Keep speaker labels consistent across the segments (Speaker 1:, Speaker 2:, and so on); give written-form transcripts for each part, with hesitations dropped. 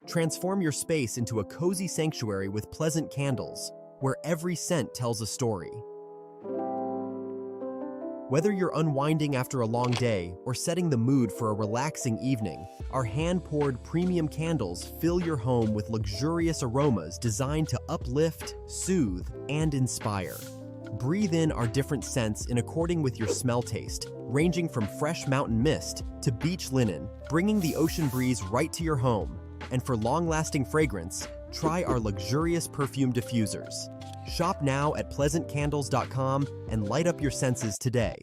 Speaker 1: Transform your space into a cozy sanctuary with pleasant candles, where every scent tells a story. Whether you're unwinding after a long day or setting the mood for a relaxing evening, our hand-poured premium candles fill your home with luxurious aromas designed to uplift, soothe, and inspire. Breathe in our different scents in according with your smell taste, ranging from fresh mountain mist to beach linen, bringing the ocean breeze right to your home. And for long-lasting fragrance, try our luxurious perfume diffusers. Shop now at pleasantcandles.com and light up your senses today.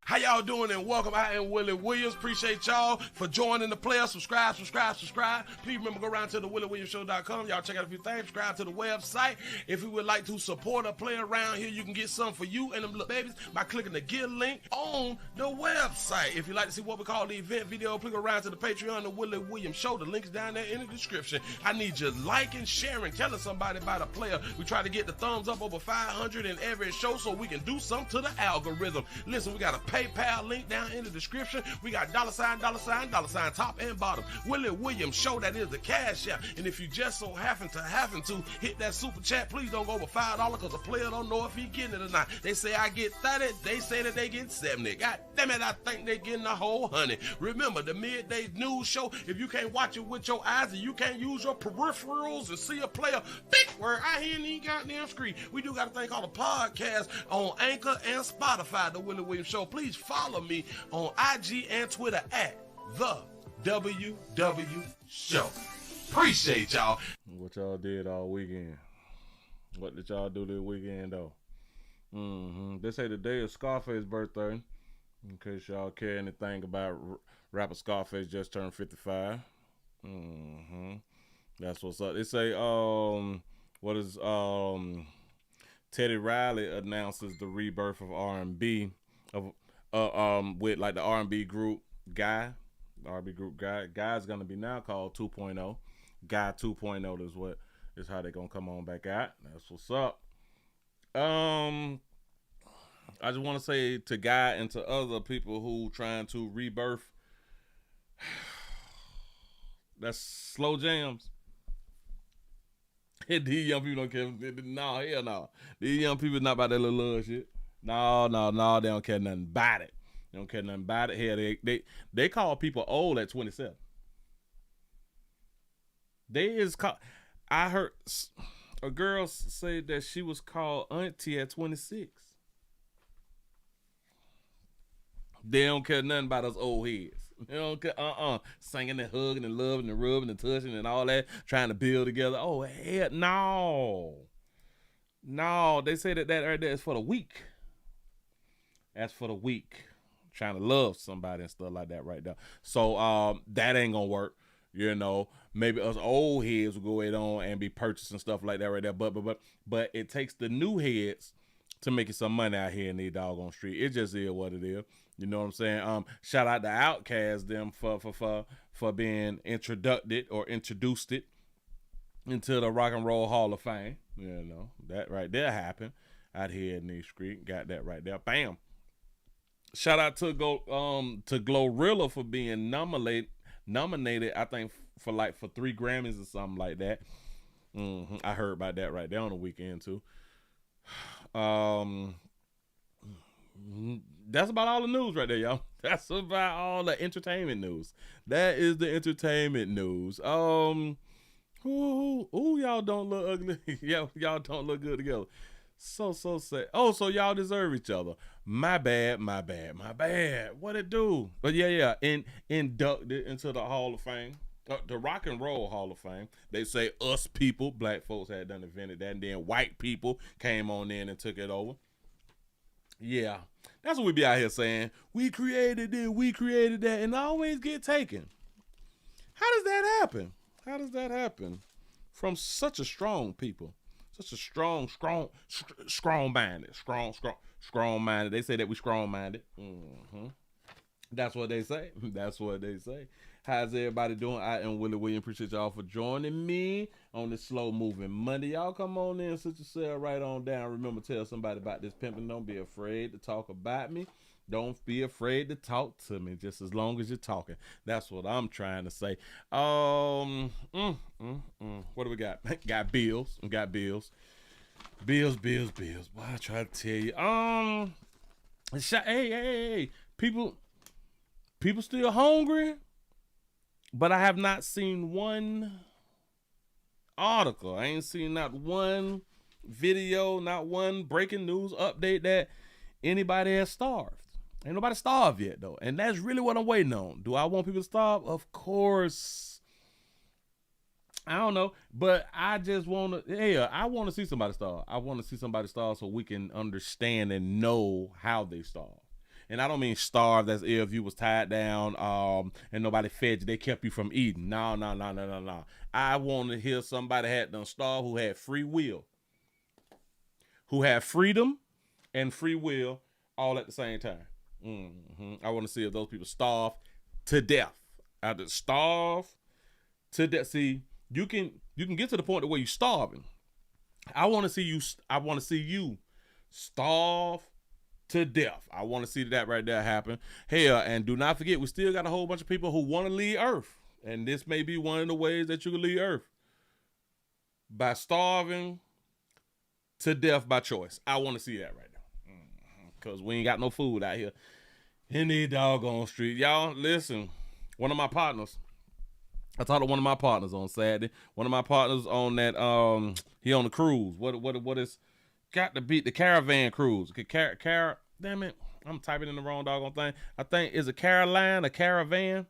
Speaker 2: How y'all doing and welcome. I am Willie Williams. Appreciate y'all for joining the player. Subscribe. Please remember, go around to the WillieWilliamsShow.com. Y'all check out a few things. Subscribe to the website. If you would like to support a player around here, you can get something for you and them little babies by clicking the Get link on the website. If you'd like to see what we call the event video, click around to the Patreon, the Willie Williams Show. The link's down there in the description. I need you liking, sharing, telling somebody about a player. We try to get the thumbs up over 500 in every show so we can do something to the algorithm. Listen, we got a PayPal link down in the description. We got $, top and bottom. Willie Williams Show, that is the cash app. And if you just so happen to hit that super chat, please don't go over $5 because the player don't know if he getting it or not. They say I get 30, they say that they get 70. God damn it, I think they getting a whole 100. Remember, the midday news show, if you can't watch it with your eyes and you can't use your peripherals and see a player, big word, I hear any goddamn screen. We do got a thing called a podcast on Anchor and Spotify, the Willie Williams Show. Please follow me on IG and Twitter at the WW Show. Appreciate y'all.
Speaker 3: What y'all did all weekend? What did y'all do this weekend though? They say today is Scarface's birthday. In case y'all care anything about rapper Scarface, just turned 55. That's what's up. They say Teddy Riley announces the rebirth of R&B with like the R&B group Guy. The R&B group Guy's gonna be now called 2.0. Guy 2.0 is how they gonna come on back out. That's what's up. I just want to say to Guy and to other people who trying to rebirth, that's slow jams. These young people don't care. No, hell no. These young people not about that little love shit. No, they don't care nothing about it. They don't care nothing about it. Hell, they call people old at 27. I heard a girl say that she was called auntie at 26. They don't care nothing about us old heads. They don't care, singing and hugging and loving and rubbing and touching and all that, trying to build together. Oh, hell, no. They say that right there is for the weak. That's for the weak. Trying to love somebody and stuff like that right there. So that ain't gonna work. You know, maybe us old heads will go ahead on and be purchasing stuff like that right there. But it takes the new heads to make you some money out here in these doggone street. It just is what it is. You know what I'm saying? Shout out to Outkast them for being introduced it into the Rock and Roll Hall of Fame. You know, that right there happened out here in these street. Got that right there. Bam. Shout out to Glorilla for being nominated, I think for 3 Grammys or something like that. I heard about that right there on the weekend too. That's about all the news right there, y'all. That's about all the entertainment news. That is the entertainment news. Y'all don't look ugly. Y'all don't look good together. So sad. Oh, so y'all deserve each other. My bad. What it do? But yeah. Inducted into the Hall of Fame. The Rock and Roll Hall of Fame. They say us people, black folks had done invented that, and then white people came on in and took it over. Yeah, that's what we be out here saying. We created it, we created that, and always get taken. How does that happen? From such a strong people, such a strong minded. They say that we strong minded. That's what they say. How's everybody doing? I am Willie Williams. Appreciate y'all for joining me on this slow moving Monday. Y'all come on in, sit yourself right on down. Remember, tell somebody about this pimping. Don't be afraid to talk about me. Don't be afraid to talk to me just as long as you're talking. That's what I'm trying to say. What do we got? Got bills. We got bills. Bills. Boy, I try to tell you. Hey. People still hungry, but I have not seen one article. I ain't seen not one video, not one breaking news update that anybody has starved. Ain't nobody starved yet, though. And that's really what I'm waiting on. Do I want people to starve? Of course. I don't know. But I just want to, I want to see somebody starve. I want to see somebody starve so we can understand and know how they starve. And I don't mean starve as if you was tied down and nobody fed you. They kept you from eating. No. I want to hear somebody had done starve who had free will. Who had freedom and free will all at the same time. I want to see if those people starve to death. Either starve to death. See, you can get to the point where you're starving. I want to see you starve to death. I want to see that right there happen. Hell, and do not forget, we still got a whole bunch of people who want to leave Earth. And this may be one of the ways that you can leave Earth. By starving to death by choice. I want to see that right now. Because we ain't got no food out here in these doggone street. Y'all, listen. One of my partners, I talked to one of my partners on Saturday. One of my partners on that, he on the cruise. What is, got to beat the caravan cruise. Damn it. I'm typing in the wrong doggone thing. I think, is it Caroline, a caravan?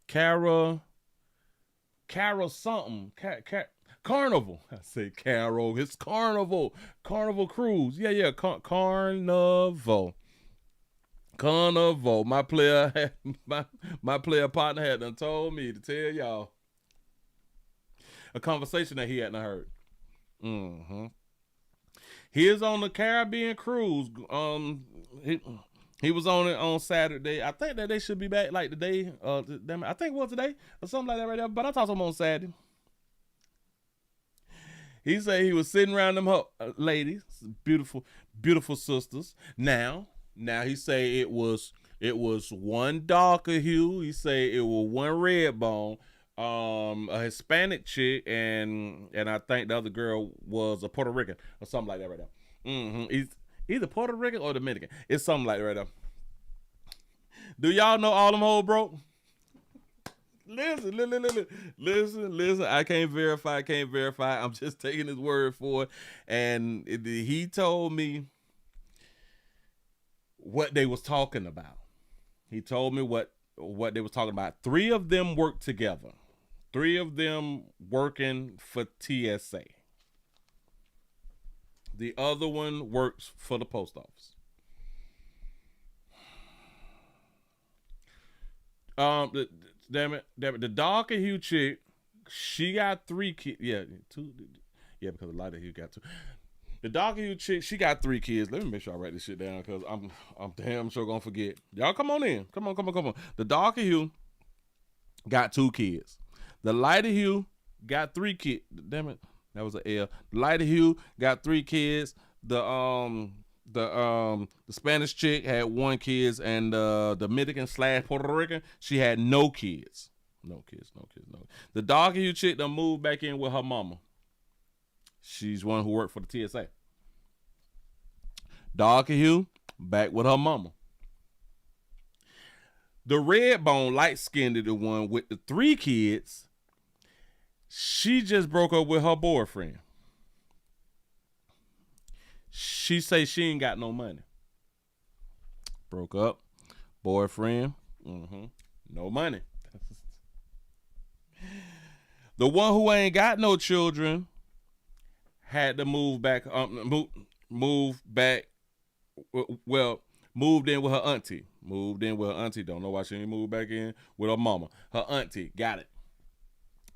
Speaker 3: Carol something. Carnival. I say Carol. It's Carnival. Carnival cruise. Yeah. Carnival. My player partner had done told me to tell y'all a conversation that he hadn't heard. He is on the Caribbean cruise. He was on it on Saturday. I think that they should be back like today. I think it was today or something like that right there. But I talked to him on Saturday. He said he was sitting around them ladies, beautiful sisters. Now he say it was one darker hue. He say it was one red bone, a Hispanic chick, and I think the other girl was a Puerto Rican or something like that right there. He's either Puerto Rican or Dominican. It's something like that right there. Do y'all know all them hoes broke? Listen. I can't verify. I'm just taking his word for it. And he told me what they was talking about. He told me what they was talking about. 3 of them work together. 3 of them working for TSA. The other one works for the post office. Damn it. The darker hue chick, she got 3 kids. Yeah, 2. Yeah, because a lot of you got 2. The darker hue chick, she got 3 kids. Let me make sure I write this shit down because I'm damn sure gonna forget. Y'all come on in. Come on. The darker hue got 2 kids. The lighter hue got 3 kids. Damn it, that was an L. The lighter hue got 3 kids. The Spanish chick had 1 kid, and the Dominican / Puerto Rican, she had no kids. No kids. The darker hue chick done moved back in with her mama. She's one who worked for the TSA. Darker hue, back with her mama. The red bone, light-skinned, the one with the 3 kids, she just broke up with her boyfriend. She say she ain't got no money. Broke up, boyfriend, no money. The one who ain't got no children had to move back. Moved in with her auntie. Don't know why she ain't moved back in with her mama. Her auntie got it.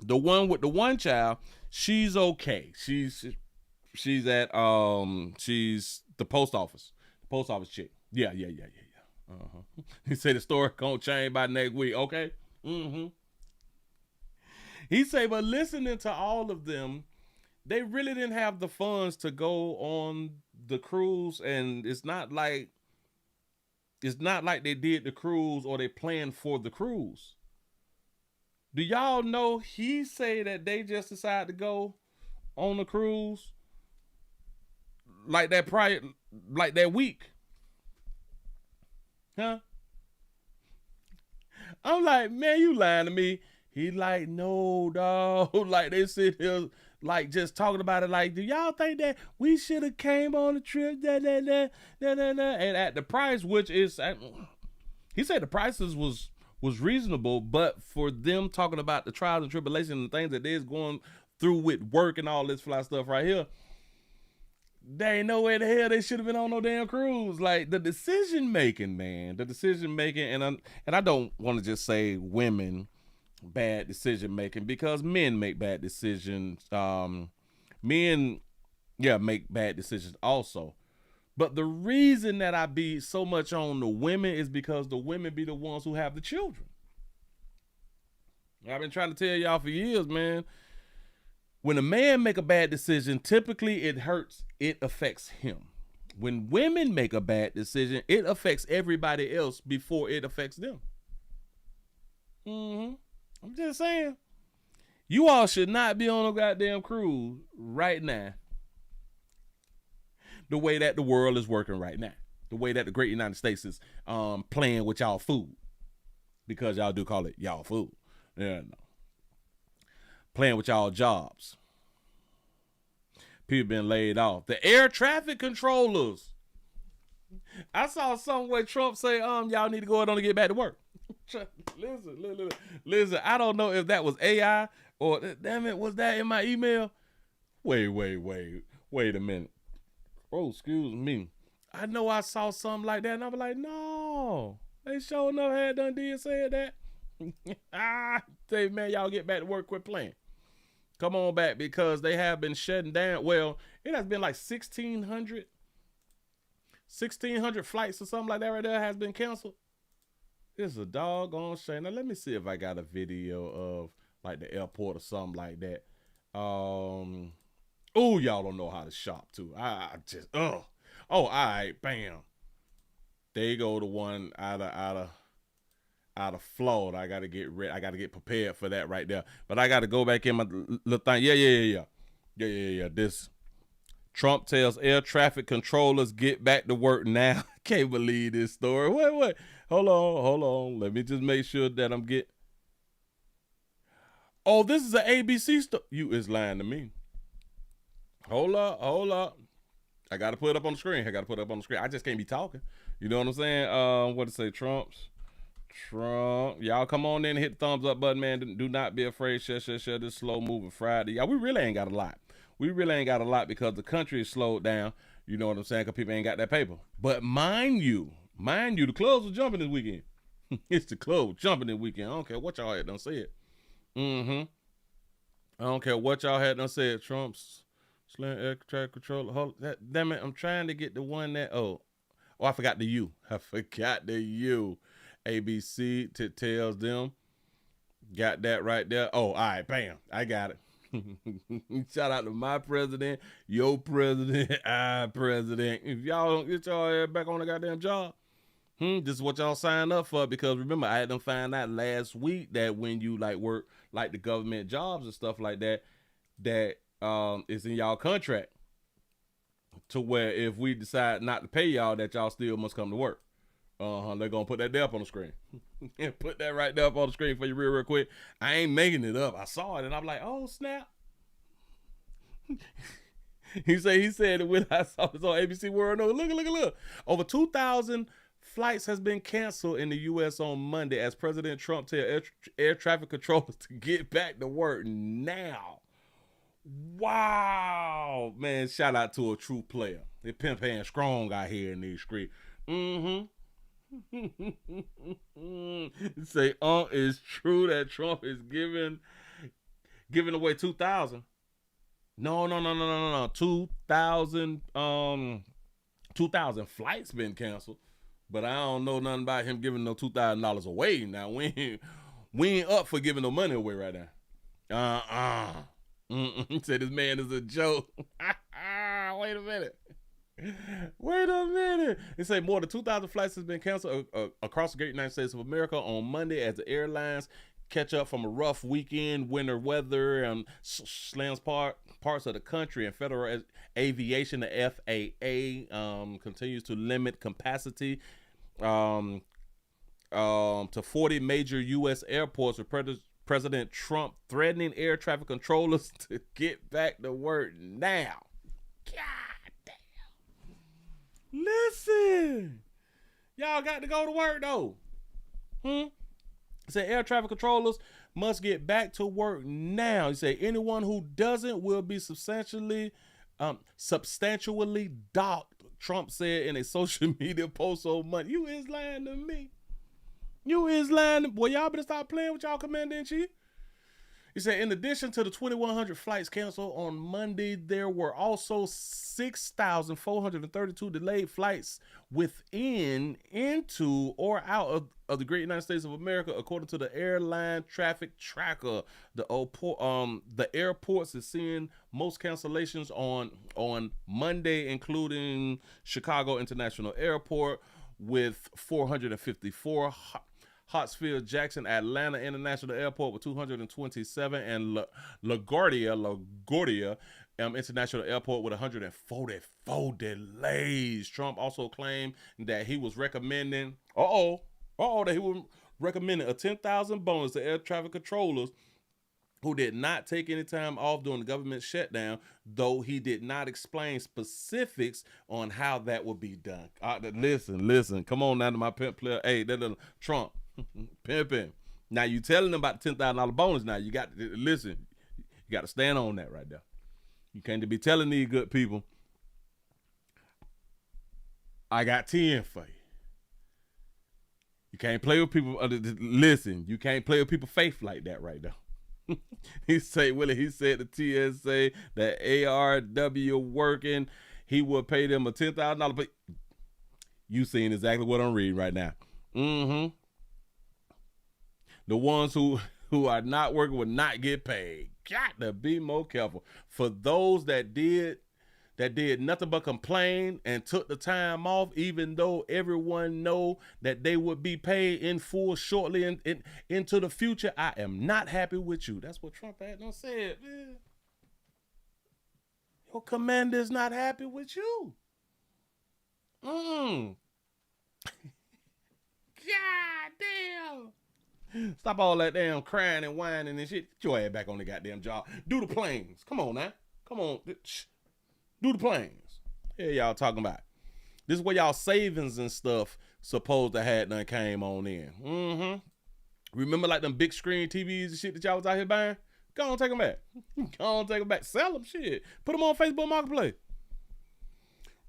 Speaker 3: The one with the 1 child, she's okay. She's at she's the post office. The post office chick. Yeah. He said the story gonna change by next week. Okay. He say, but listening to all of them, they really didn't have the funds to go on the cruise, and it's not like It's not like they did the cruise or they planned for the cruise. Do y'all know he say that they just decided to go on the cruise like that week? Huh? I'm like, man, you lying to me. He like, no, dog. Like they sit here like just talking about it like, do y'all think that we should have came on the trip? And at the price, which is, he said the prices was reasonable, but for them talking about the trials and tribulations and things that they's going through with work and all this fly stuff right here, they ain't no way the hell they should have been on no damn cruise. Like the decision making, man, and I don't want to just say women bad decision making, because men make bad decisions. Men, make bad decisions also. But the reason that I be so much on the women is because the women be the ones who have the children. I've been trying to tell y'all for years, man. When a man make a bad decision, typically it affects him. When women make a bad decision, it affects everybody else before it affects them. I'm just saying. You all should not be on a goddamn cruise right now. The way that the world is working right now. The way that the great United States is playing with y'all food. Because y'all do call it y'all food. Yeah, no. Playing with y'all jobs. People been laid off. The air traffic controllers. I saw somewhere Trump say, y'all need to go ahead on and get back to work. Listen, I don't know if that was AI or, damn it, was that in my email? Wait a minute. Oh, excuse me. I know I saw something like that, and I was like, no, they sure enough had done did say that. Say, man, y'all get back to work, quit playing. Come on back, because they have been shutting down. Well, it has been like 1,600 flights or something like that right there has been canceled. It's a doggone shame. Now, let me see if I got a video of like the airport or something like that. Oh, y'all don't know how to shop too. I just, oh, all right, bam. There you go, the one out of Florida. I gotta get ready. I gotta get prepared for that right there. But I gotta go back in my little thing. Yeah. This Trump tells air traffic controllers get back to work now. Can't believe this story. Wait. Hold on. Let me just make sure that I'm getting. Oh, this is an ABC story. You is lying to me. Hold up. I got to put it up on the screen. I just can't be talking. You know what I'm saying? What to say? Trump. Y'all come on in and hit the thumbs up button, man. Do not be afraid. Share this slow moving Friday. Yeah, we really ain't got a lot. Because the country is slowed down. You know what I'm saying? Because people ain't got that paper. But mind you, the clubs are jumping this weekend. It's the club jumping this weekend. I don't care what y'all had done said. I don't care what y'all had done said. Trump's slam air traffic control. Damn it, I'm trying to get the one that, I forgot the U. ABC tells them. Got that right there. Oh, all right, bam. I got it. Shout out to my president, your president, our president. If y'all don't get y'all back on the goddamn job, this is what y'all signed up for. Because remember, I had them find out last week that when you like work like the government jobs and stuff like that, that is in y'all contract. To where if we decide not to pay y'all, that y'all still must come to work. They're gonna put that there up on the screen. Put that right there up on the screen for you real quick. I ain't making it up. I saw it and I'm like, oh snap. he said it when I saw this on ABC World. No, look. Over 2,000 flights has been canceled in the U.S. on Monday as President Trump tells air traffic controllers to get back to work now. Wow, man! Shout out to a true player. They pimp hand strong out here in these streets. Say, it's true that Trump is giving away 2,000. No. 2,000 flights been canceled, but I don't know nothing about him giving no $2,000 away. Now we ain't up for giving no money away right now. Said this man is a joke. Wait a minute. Wait a minute. It say more than 2,000 flights has been canceled across the great United States of America on Monday as the airlines catch up from a rough weekend, winter weather, and slams parts of the country. And Federal Aviation, the FAA, continues to limit capacity to 40 major U.S. airports, with President Trump threatening air traffic controllers to get back to work now. God damn. Listen. Y'all got to go to work, though. Say air traffic controllers must get back to work now. He said anyone who doesn't will be substantially docked, Trump said in a social media post on Monday. You is lying to me. You is lying. Boy, y'all better stop playing with y'all commander-in-chief. He said, in addition to the 2,100 flights canceled on Monday, there were also 6,432 delayed flights within, into, or out of the great United States of America, according to the airline traffic tracker. The airports is seeing most cancellations on Monday, including Chicago International Airport with 454. Hartsfield Jackson Atlanta International Airport with 227, and LaGuardia International Airport with 144 delays. Trump also claimed that he was recommending a 10,000 bonus to air traffic controllers who did not take any time off during the government shutdown, though he did not explain specifics on how that would be done. Listen, come on now to my pimp player. Hey, Trump. Pimping. Now you telling them about the $10,000 bonus. Now you got to listen. You got to stand on that right there. You can't be telling these good people, I got 10 for you. You can't play with people. Listen, you can't play with people's faith like that right there. He said the TSA, that ARW working, he would pay them a $10,000. But you seeing exactly what I'm reading right now. The ones who are not working will not get paid. Got to be more careful. For those that did nothing but complain and took the time off, even though everyone know that they would be paid in full shortly into the future, I am not happy with you. That's what Trump had done said. Man. Your commander's not happy with you. God damn. Stop all that damn crying and whining and shit. Get your ass back on the goddamn job. Do the planes. Come on now. Come on. Do the planes. Yeah, y'all talking about. This is where y'all savings and stuff supposed to have done came on in. Remember like them big screen TVs and shit that y'all was out here buying? Go on, take them back. Go on, take them back. Sell them, shit. Put them on Facebook Marketplace.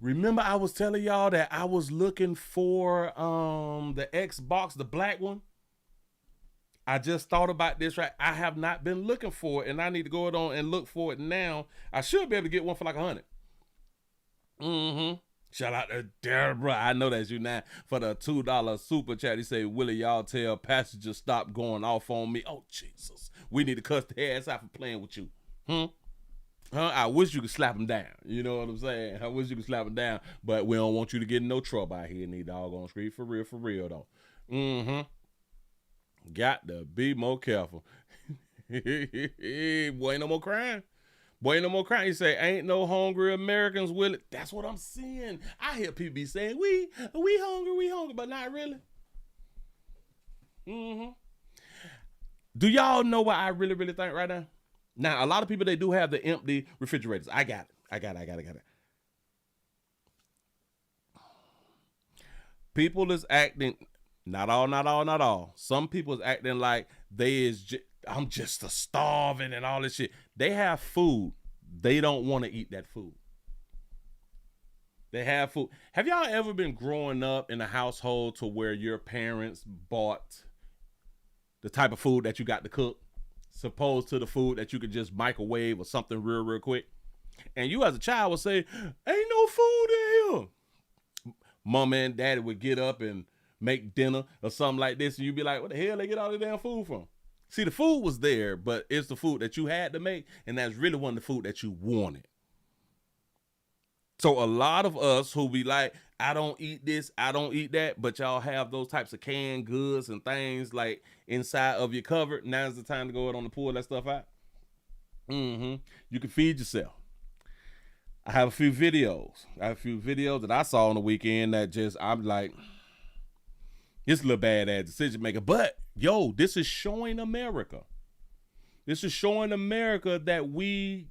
Speaker 3: Remember I was telling y'all that I was looking for the Xbox, the black one? I just thought about this, right? I have not been looking for it, and I need to go on and look for it now. I should be able to get one for like 100. Shout out to Deborah. I know that's you now for the $2 super chat. He say, Willie, y'all tell passengers stop going off on me. Oh, Jesus. We need to cuss the ass out for playing with you. I wish you could slap them down. You know what I'm saying? I wish you could slap them down, but we don't want you to get in no trouble out here in these doggone street. For real, though. Got to be more careful. Boy, ain't no more crying. He say, ain't no hungry Americans, Willie. That's what I'm seeing. I hear people be saying, we hungry, but not really. Do y'all know what I really think right now? Now, a lot of people, they do have the empty refrigerators. I got it. People is acting, not all. Some people is acting like I'm just a starving and all this shit. They have food. They don't want to eat that food. They have food. Have y'all ever been growing up in a household to where your parents bought the type of food that you got to cook, opposed to the food that you could just microwave or something real quick? And you as a child would say, ain't no food in here. Mama and daddy would get up and make dinner or something like this, and you'd be like, what the hell they get all the damn food from? See, the food was there, but it's the food that you had to make, and that's really one of the food that you wanted. So a lot of us who be like, I don't eat this, I don't eat that, but y'all have those types of canned goods and things like inside of your cupboard. Now's the time to go ahead on to pull that stuff out. You can feed yourself. I have a few videos. That I saw on the weekend that just, I'm like, it's a little bad-ass decision maker. But, yo, this is showing America. This is showing America that we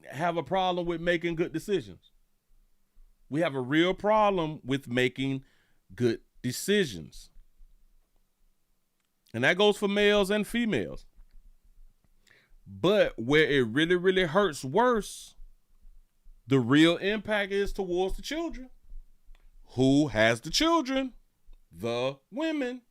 Speaker 3: have a problem with making good decisions. We have a real problem with making good decisions. And that goes for males and females. But where it really, really hurts worse, the real impact is towards the children. Who has the children? The women.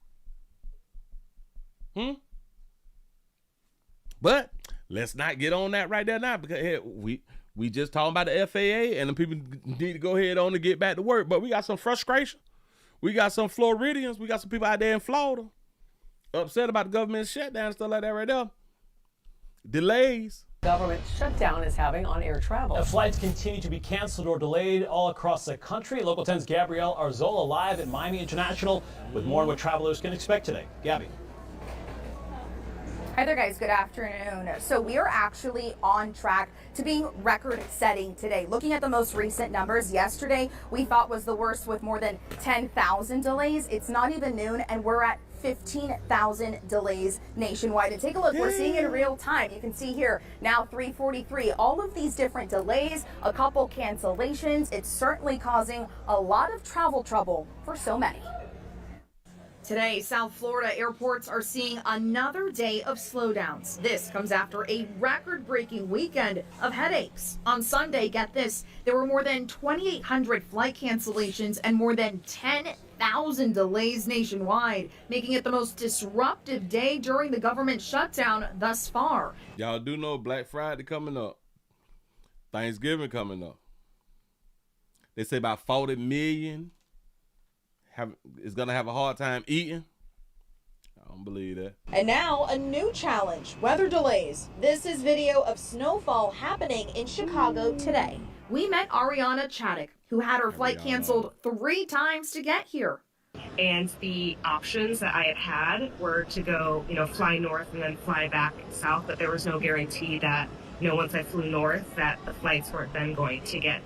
Speaker 3: But let's not get on that right there now, because hey, we just talking about the FAA and the people need to go ahead on and get back to work. But we got some frustration. We got some Floridians. We got some people out there in Florida upset about the government shutdown and stuff like that right there. Delays.
Speaker 4: Government shutdown is having on air travel.
Speaker 5: The flights continue to be canceled or delayed all across the country. Local 10's Gabrielle Arzola live at Miami International with more on what travelers can expect today. Gabby.
Speaker 6: Hi there, guys. Good afternoon. So we are actually on track to being record-setting today. Looking at the most recent numbers, yesterday we thought was the worst with more than 10,000 delays. It's not even noon, and we're at 15,000 delays nationwide. And take a look, we're seeing it in real time. You can see here now 3:43. All of these different delays, a couple cancellations. It's certainly causing a lot of travel trouble for so many. Today, South Florida airports are seeing another day of slowdowns. This comes after a record-breaking weekend of headaches. On Sunday, get this, there were more than 2,800 flight cancellations and more than 10,000 delays nationwide, making it the most disruptive day during the government shutdown thus far.
Speaker 3: Y'all do know Black Friday coming up. Thanksgiving coming up. They say about 40 million is gonna have a hard time eating. I don't believe that.
Speaker 6: And now a new challenge, weather delays. This is video of snowfall happening in Chicago today. We met Ariana Chaddick, who had her flight canceled 3 times to get here.
Speaker 7: And the options that I had were to go, fly north and then fly back south, but there was no guarantee that, once I flew north, that the flights weren't then going to get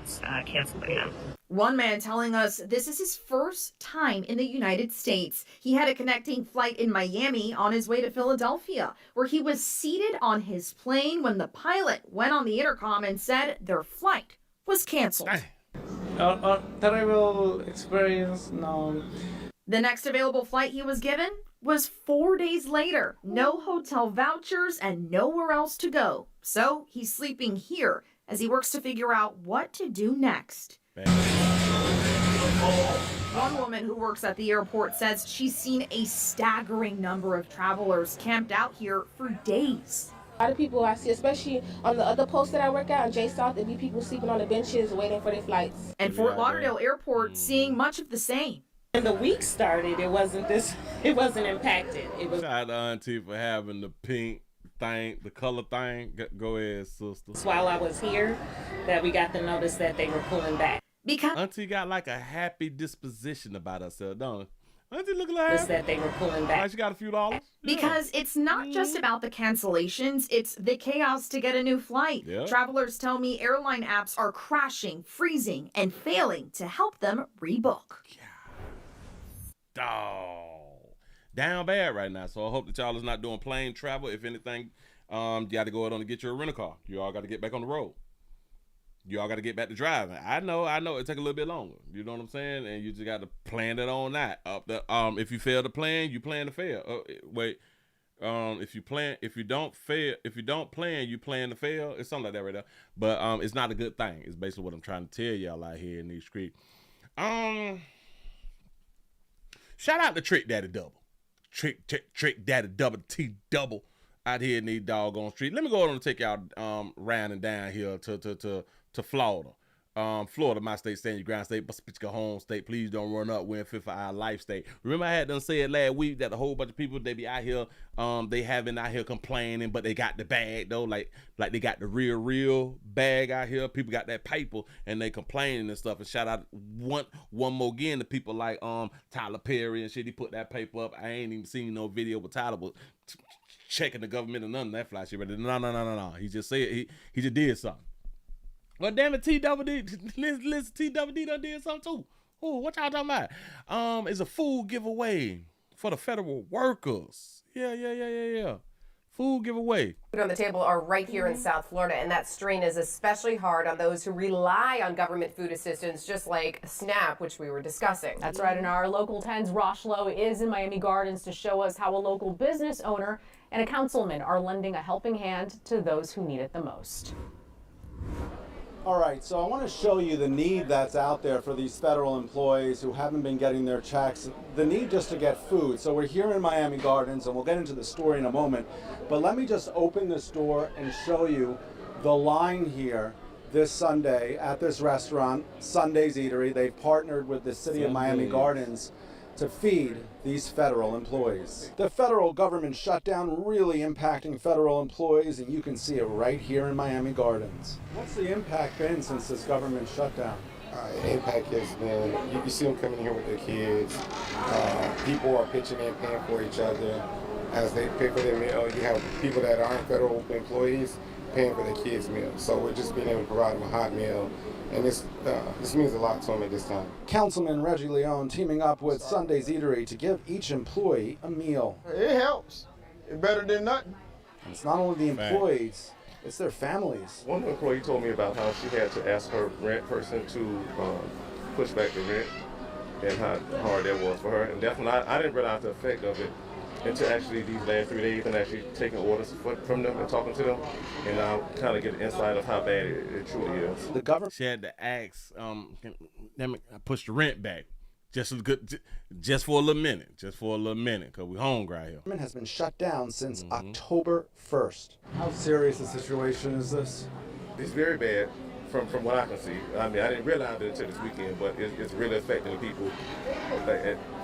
Speaker 7: canceled again.
Speaker 6: One man telling us this is his first time in the United States. He had a connecting flight in Miami on his way to Philadelphia, where he was seated on his plane when the pilot went on the intercom and said their flight was canceled.
Speaker 8: Terrible experience, no.
Speaker 6: The next available flight he was given was 4 days later. No hotel vouchers and nowhere else to go. So he's sleeping here as he works to figure out what to do next. One woman who works at the airport says she's seen a staggering number of travelers camped out here for days.
Speaker 9: A lot of people I see, especially on the other post that I work at on J-South, there be people sleeping on the benches waiting for their flights.
Speaker 6: And Fort Lauderdale Airport seeing much of the same.
Speaker 10: When the week started, it wasn't impacted. It was.
Speaker 3: Shout out to Auntie for having the pink thing, the color thing. Go ahead, sister.
Speaker 10: While I was here, that we got the notice that they were pulling back.
Speaker 6: Because
Speaker 3: Auntie got like a happy disposition about herself, don't it? Auntie looking like her.
Speaker 10: That they were pulling back.
Speaker 3: Like she got a few dollars.
Speaker 6: Because it's not just about the cancellations, it's the chaos to get a new flight.
Speaker 3: Yeah.
Speaker 6: Travelers tell me airline apps are crashing, freezing, and failing to help them rebook.
Speaker 3: Dog. Down bad right now. So I hope that y'all is not doing plane travel. If anything, you got to go out on and get your rental car. You all got to get back on the road. You all got to get back to driving. I know it take a little bit longer. You know what I'm saying? And you just got to plan it on that. If you fail to plan, you plan to fail. If you don't plan, you plan to fail. It's something like that right there. But it's not a good thing. It's basically what I'm trying to tell y'all out here in these streets. Shout out to Trick Daddy Double. Trick Daddy Double T Double out here in these doggone streets. Let me go on and take y'all rounding down here to Florida. Florida, my state, stand your ground state, but speak your home state. Please don't run up. We're fit for our life state. Remember, I had them say it last week that a whole bunch of people, they be out here, they having out here complaining, but they got the bag though, like they got the real bag out here. People got that paper and they complaining and stuff. And shout out one more again to people like Tyler Perry and shit. He put that paper up. I ain't even seen no video with Tyler, but checking the government or none of that fly shit. But no. He just said he just did something. Well, damn it, listen, TWD done did something too. Oh, what y'all talking about? It's a food giveaway for the federal workers. Yeah. Food giveaway.
Speaker 4: Food on the table are right here in South Florida, and that strain is especially hard on those who rely on government food assistance, just like SNAP, which we were discussing.
Speaker 11: That's right, and our Local 10's Rosh Lowe is in Miami Gardens to show us how a local business owner and a councilman are lending a helping hand to those who need it the most.
Speaker 12: All right, so I want to show you the need that's out there for these federal employees who haven't been getting their checks, the need just to get food. So we're here in Miami Gardens, and we'll get into the story in a moment, but let me just open this door and show you the line here this Sunday at this restaurant, Sunday's Eatery. They've partnered with the city of Miami Gardens to feed these federal employees. The federal government shutdown really impacting federal employees, and you can see it right here in Miami Gardens. What's the impact been since this government shutdown?
Speaker 13: The impact has been, you see them coming here with their kids. People are pitching in, paying for each other as they pay for their meal. You have people that aren't federal employees paying for their kids' meals. So we're just being able to provide them a hot meal. And this means a lot to them at this time.
Speaker 12: Councilman Reggie Leone teaming up with Sunday's Eatery to give each employee a meal.
Speaker 14: It helps. It's better than nothing.
Speaker 12: And it's not only the employees, it's their families.
Speaker 15: One employee told me about how she had to ask her rent person to push back the rent and how hard that was for her. And definitely, I didn't realize the effect of it until actually these last 3 days and actually taking orders from them and talking to them, and I'll kind of get the insight of how bad it truly is.
Speaker 12: The government,
Speaker 3: she had to ask, let me push the rent back just for a little minute, because we hungry out here.
Speaker 12: Government has been shut down since October 1st. How serious a situation is this?
Speaker 15: It's very bad. From what I can see. I mean, I didn't realize it until this weekend, but it's really affecting the people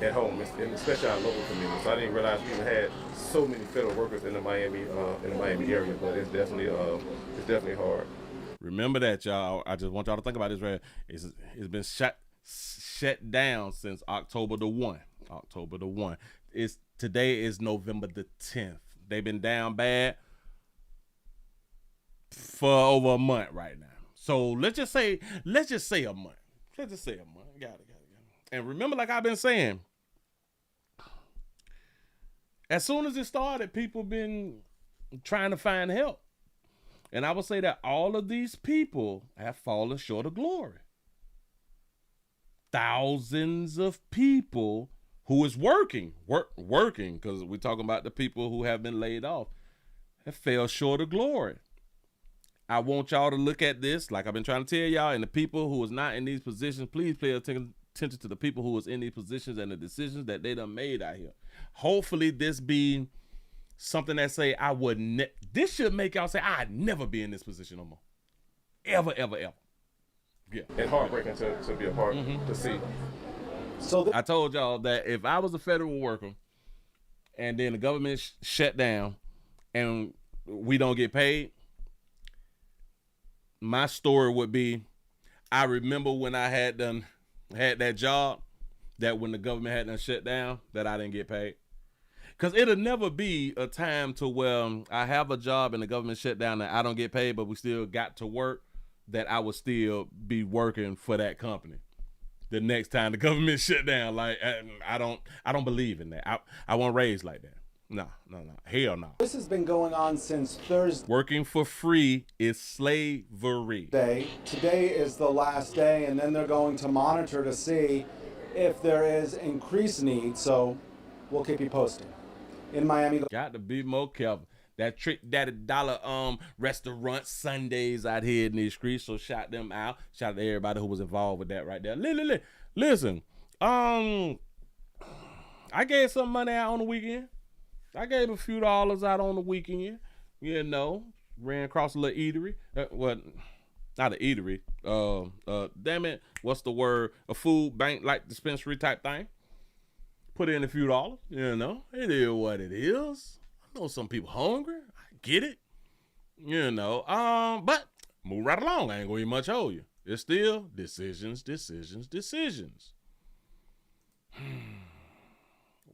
Speaker 15: at home, and especially our local community. So I didn't realize we even had so many federal workers in the Miami area, but it's definitely hard.
Speaker 3: Remember that, y'all. I just want y'all to think about this. Right, it's been shut down since October the 1. Today is November the 10th. They've been down bad for over a month right now. So let's just say a month. Got it. And remember, like I've been saying, as soon as it started, people been trying to find help. And I would say that all of these people have fallen short of glory. Thousands of people who is working, because we're talking about the people who have been laid off, have fell short of glory. I want y'all to look at this, like I've been trying to tell y'all, and the people who is not in these positions, please pay attention to the people who is in these positions and the decisions that they done made out here. Hopefully this be something that say, this should make y'all say, I'd never be in this position no more. Ever. Yeah.
Speaker 15: And heartbreaking to be a part to see.
Speaker 3: So I told y'all that if I was a federal worker and then the government shut down and we don't get paid, my story would be, I remember when I had that job, that when the government had done shut down, that I didn't get paid. Because it'll never be a time to where I have a job and the government shut down and I don't get paid, but we still got to work, that I would still be working for that company the next time the government shut down. Like, I don't believe in that. I won't raise like that. No. Hell no.
Speaker 12: This has been going on since Thursday.
Speaker 3: Working for free is slavery.
Speaker 12: Today is the last day, and then they're going to monitor to see if there is increased need. So we'll keep you posted. In Miami.
Speaker 3: Got to be more careful. That Trick Daddy Dollar restaurant Sundays out here in these streets. So shout them out. Shout out to everybody who was involved with that right there. Listen, I gave some money out on the weekend. I gave a few dollars out on the weekend, ran across a little eatery. not an eatery. Damn it, what's the word? A food bank like dispensary type thing. Put in a few dollars. You know, it is what it is. I know some people hungry. I get it. You know, but move right along. I ain't gonna even much hold you. It's still decisions.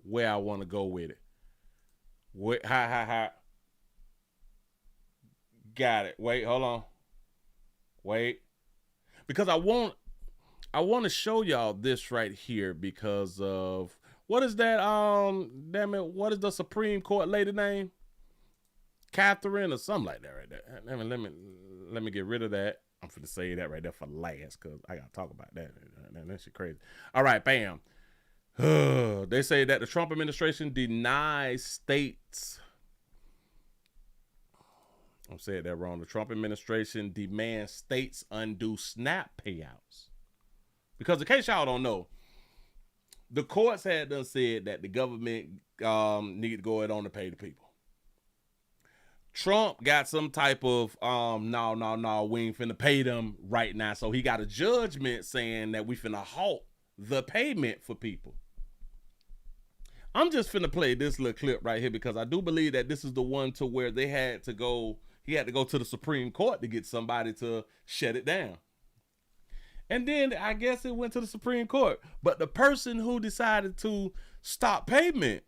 Speaker 3: Where I want to go with it. Got it. Wait, hold on. Wait. Because I want to show y'all this right here because of what is that? Damn it, what is the Supreme Court lady name? Catherine or something like that right there. Let me get rid of that. I'm finna say that right there for last because I gotta talk about that. That shit crazy. All right, bam. They say that the Trump administration denies states. I'm saying that wrong. The Trump administration demands states undo SNAP payouts. Because in case y'all don't know, the courts had done said that the government need to go ahead on to pay the people. Trump got some type of no, we ain't finna pay them right now. So he got a judgment saying that we finna halt the payment for people. I'm just finna play this little clip right here because I do believe that this is the one to where he had to go to the Supreme Court to get somebody to shut it down. And then I guess it went to the Supreme Court. But the person who decided to stop payment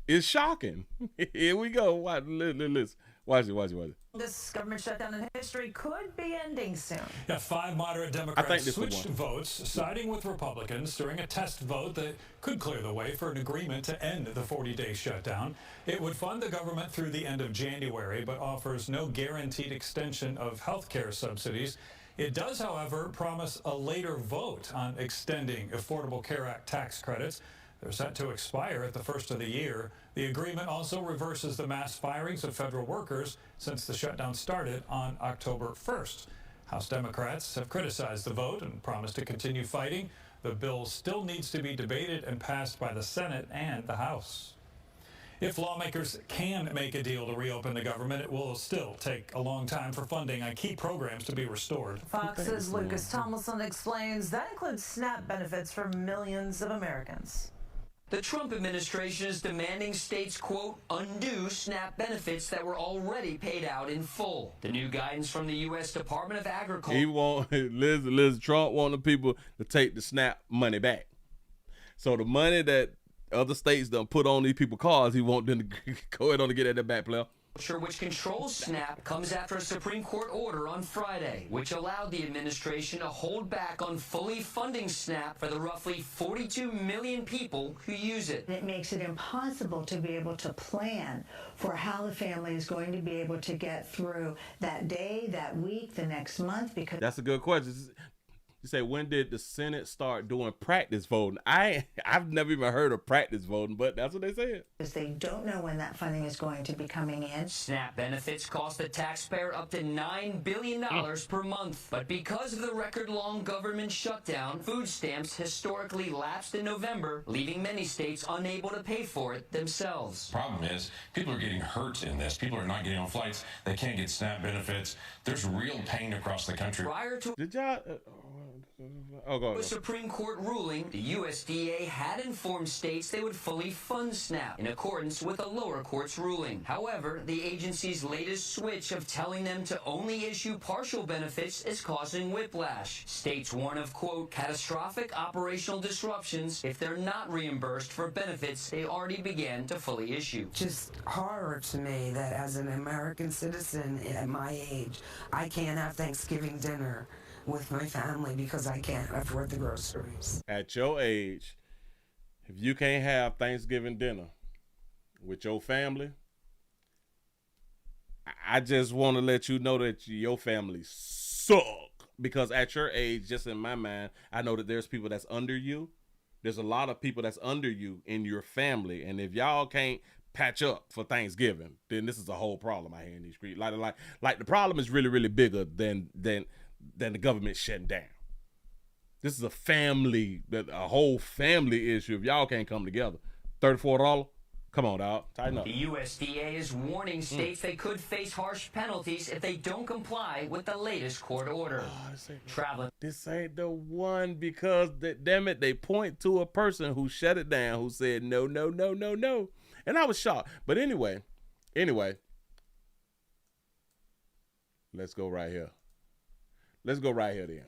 Speaker 3: is shocking. Here we go. Watch it.
Speaker 16: This government shutdown in history could be ending soon.
Speaker 5: Yeah, 5 moderate Democrats switched votes, siding with Republicans during a test vote that could clear the way for an agreement to end the 40-day shutdown. It would fund the government through the end of January, but offers no guaranteed extension of health care subsidies. It does, however, promise a later vote on extending Affordable Care Act tax credits. They're set to expire at the first of the year. The agreement also reverses the mass firings of federal workers since the shutdown started on October 1st. House Democrats have criticized the vote and promised to continue fighting. The bill still needs to be debated and passed by the Senate and the House. If lawmakers can make a deal to reopen the government, it will still take a long time for funding on key programs to be restored.
Speaker 16: Fox's Lucas Tomlinson explains that includes SNAP benefits for millions of Americans.
Speaker 17: The Trump administration is demanding states, quote, undo SNAP benefits that were already paid out in full. The new guidance from the U.S. Department of Agriculture.
Speaker 3: He want Liz Trump want the people to take the SNAP money back. So the money that other states done put on these people's cars, he want them to go ahead on to get that back, player.
Speaker 17: Which controls SNAP comes after a Supreme Court order on Friday, which allowed the administration to hold back on fully funding SNAP for the roughly 42 million people who use it.
Speaker 18: It makes it impossible to be able to plan for how the family is going to be able to get through that day, that week, the next month. Because
Speaker 3: that's a good question. You say, when did the Senate start doing practice voting? I've never even heard of practice voting, but that's what they said.
Speaker 18: Because they don't know when that funding is going to be coming in.
Speaker 17: SNAP benefits cost the taxpayer up to $9 billion per month. But because of the record-long government shutdown, food stamps historically lapsed in November, leaving many states unable to pay for it themselves.
Speaker 19: Problem is, people are getting hurt in this. People are not getting on flights. They can't get SNAP benefits. There's real pain across the country.
Speaker 17: Prior to the Supreme Court ruling, the USDA had informed states they would fully fund SNAP in accordance with a lower court's ruling. However, the agency's latest switch of telling them to only issue partial benefits is causing whiplash. States warn of, quote, catastrophic operational disruptions if they're not reimbursed for benefits they already began to fully issue.
Speaker 20: Just horror to me that as an American citizen at my age, I can't have Thanksgiving dinner with my family because I can't afford the groceries.
Speaker 3: At your age, if you can't have Thanksgiving dinner with your family, I just want to let you know that your family suck. Because at your age, just in my mind, I know that there's people that's under you. There's a lot of people that's under you in your family. And if y'all can't patch up for Thanksgiving, then this is a whole problem out here in these streets. Like the problem is really, really bigger than the government shutting down. This is a whole family issue. If y'all can't come together, $34, Come on, dog. Tighten up.
Speaker 17: The USDA is warning states they could face harsh penalties if they don't comply with the latest court order.
Speaker 3: This ain't the one because, damn it, they point to a person who shut it down, who said no, no, no, no, no. And I was shocked. But anyway, let's go right here. Let's go right here then.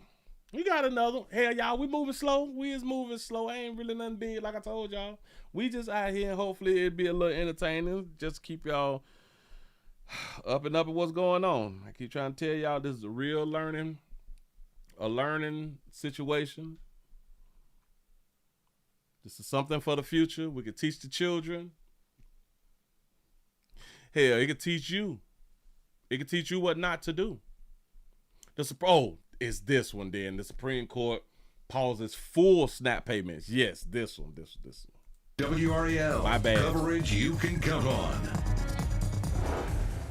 Speaker 3: We got another. Hell, y'all, we moving slow. We is moving slow. Ain't really nothing big, like I told y'all. We just out here, and hopefully it'll be a little entertaining. Just keep y'all up and up at what's going on. I keep trying to tell y'all this is a real learning situation. This is something for the future. We can teach the children. Hell, it can teach you. It can teach you what not to do. It's this one then. The Supreme Court pauses full SNAP payments. Yes, this one.
Speaker 21: WRAL.
Speaker 3: My bad.
Speaker 21: Coverage you can count on.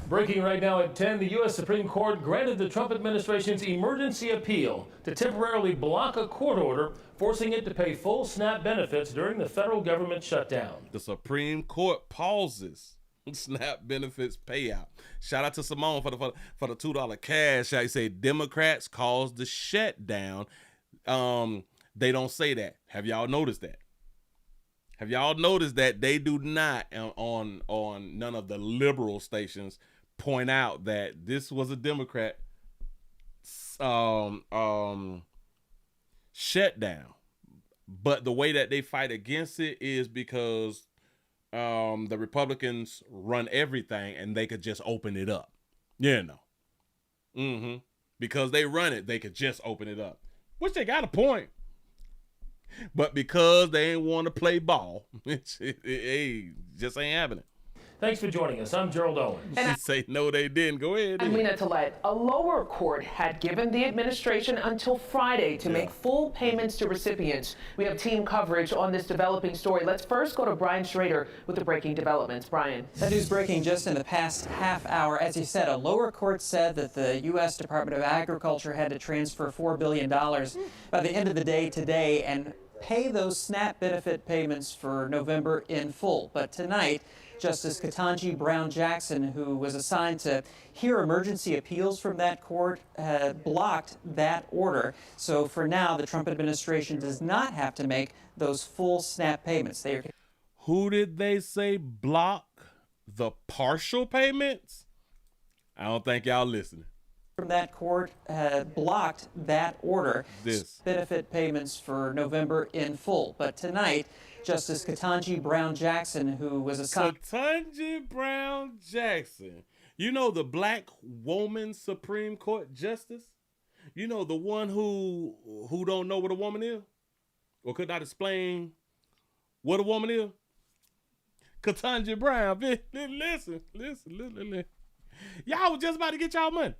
Speaker 22: Breaking right now at 10, the U.S. Supreme Court granted the Trump administration's emergency appeal to temporarily block a court order forcing it to pay full SNAP benefits during the federal government shutdown.
Speaker 3: The Supreme Court pauses SNAP benefits payout. Shout out to Simone for the $2 cash. I say Democrats caused the shutdown. They don't say that. Have y'all noticed that? Have y'all noticed that they do not on none of the liberal stations point out that this was a Democrat shutdown? But the way that they fight against it is because the Republicans run everything and they could just open it up. Because they run it, they could just open it up. Which they got a point. But because they ain't want to play ball, it just ain't happening.
Speaker 22: Thanks for joining us. I'm Gerald Owens.
Speaker 3: She say no, they didn't. Go ahead.
Speaker 23: Alina Tillett, a lower court had given the administration until Friday to make full payments to recipients. We have team coverage on this developing story. Let's first go to Brian Schrader with the breaking developments. Brian.
Speaker 24: That news breaking just in the past half hour. As you said, a lower court said that the U.S. Department of Agriculture had to transfer $4 billion by the end of the day today and pay those SNAP benefit payments for November in full. But tonight, Justice Ketanji Brown Jackson, who was assigned to hear emergency appeals from that court, blocked that order. So for now, the Trump administration does not have to make those full SNAP payments.
Speaker 3: Who did they say block the partial payments? I don't think y'all listening.
Speaker 24: From that court blocked that order.
Speaker 3: This
Speaker 24: benefit payments for November in full. But tonight, Justice Ketanji Brown Jackson, who was assigned.
Speaker 3: Ketanji Brown Jackson. You know the black woman Supreme Court justice? You know the one who don't know what a woman is? Or could not explain what a woman is? Ketanji Brown. Listen. Y'all was just about to get y'all money.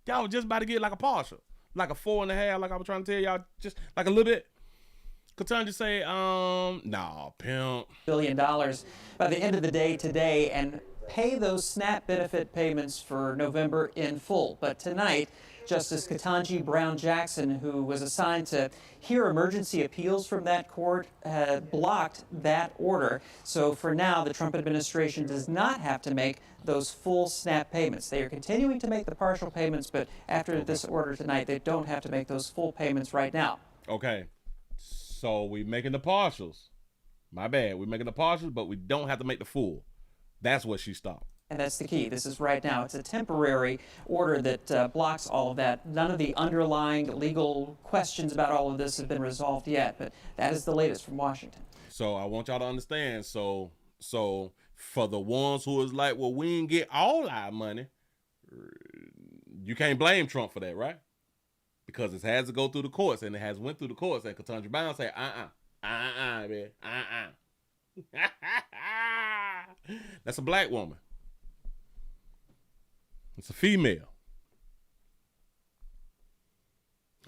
Speaker 3: Y'all was just about to get like a partial. Like a 4.5, like I was trying to tell y'all, just like a little bit. Ketanji say, nah, pimp. $1
Speaker 24: billion by the end of the day today and pay those SNAP benefit payments for November in full. But tonight, Justice Ketanji Brown Jackson, who was assigned to hear emergency appeals from that court, blocked that order. So for now, the Trump administration does not have to make those full SNAP payments. They are continuing to make the partial payments, but after this order tonight, they don't have to make those full payments right now.
Speaker 3: Okay. So we making the partials. My bad. We're making the partials, but we don't have to make the full. That's what she stopped.
Speaker 24: And that's the key. This is right now. It's a temporary order that blocks all of that. None of the underlying legal questions about all of this have been resolved yet, but that is the latest from Washington.
Speaker 3: So I want y'all to understand. So for the ones who is like, well, we didn't get all our money, you can't blame Trump for that, right? Because it has to go through the courts, and it has went through the courts, and Ketanji Brown say, man, That's a black woman. It's a female.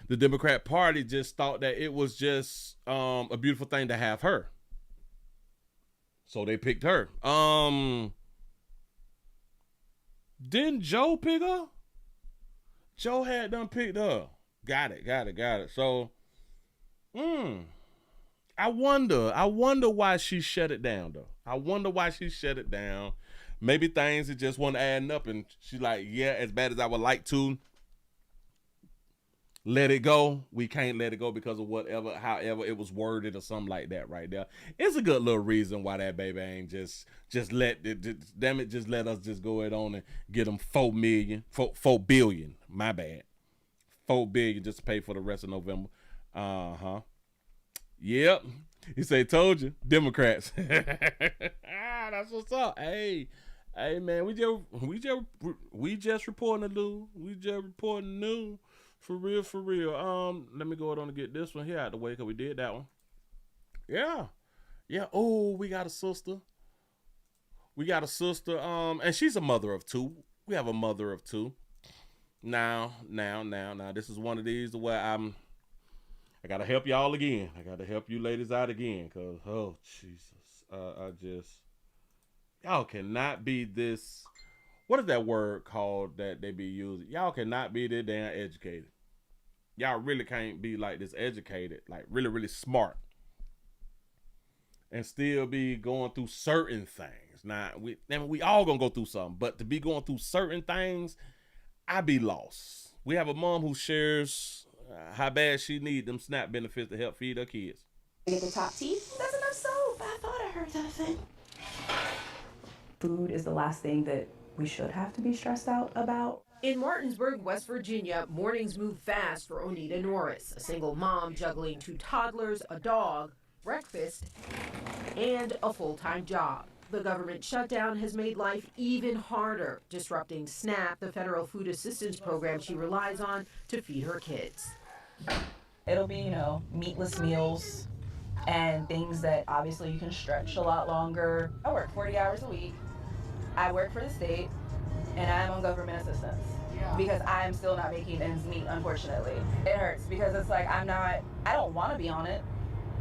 Speaker 3: The Democrat Party just thought that it was just a beautiful thing to have her. So they picked her. Didn't Joe pick her? Joe had done picked her. Got it. So, I wonder why she shut it down, though. I wonder why she shut it down. Maybe things that just weren't adding up, and she's like, yeah, as bad as I would like to let it go, we can't let it go because of however it was worded or something like that right there. It's a good little reason why that baby ain't just let it, damn it, just let us just go ahead on and get them 4 billion, my bad. 4 billion just to pay for the rest of November. Yep. He say, told you, Democrats. That's what's up. Hey man, we just reporting the news. We just reporting the news. For real. Let me go on and get this one here out the way because we did that one. Yeah. Oh, we got a sister. And she's a mother of 2. We have a mother of 2. Now, this is one of these where I gotta help y'all again. I gotta help you ladies out again, cause oh Jesus, y'all cannot be this. What is that word called that they be using? Y'all cannot be this damn educated. Y'all really can't be like this educated, like really smart, and still be going through certain things. Now we all gonna go through something, but to be going through certain things, I be lost. We have a mom who shares how bad she need them SNAP benefits to help feed her kids.
Speaker 1: Get the top teeth. That's enough soap. I thought I heard that thing.
Speaker 2: Food is the last thing that we should have to be stressed out about.
Speaker 7: In Martinsburg, West Virginia, mornings move fast for Onita Norris, a single mom juggling 2 toddlers, a dog, breakfast, and a full-time job. The government shutdown has made life even harder, disrupting SNAP, the federal food assistance program she relies on to feed her kids.
Speaker 2: It'll be, meatless meals and things that obviously you can stretch a lot longer. I work 40 hours a week. I work for the state, and I'm on government assistance because I'm still not making ends meet, unfortunately. It hurts because it's like I don't want to be on it,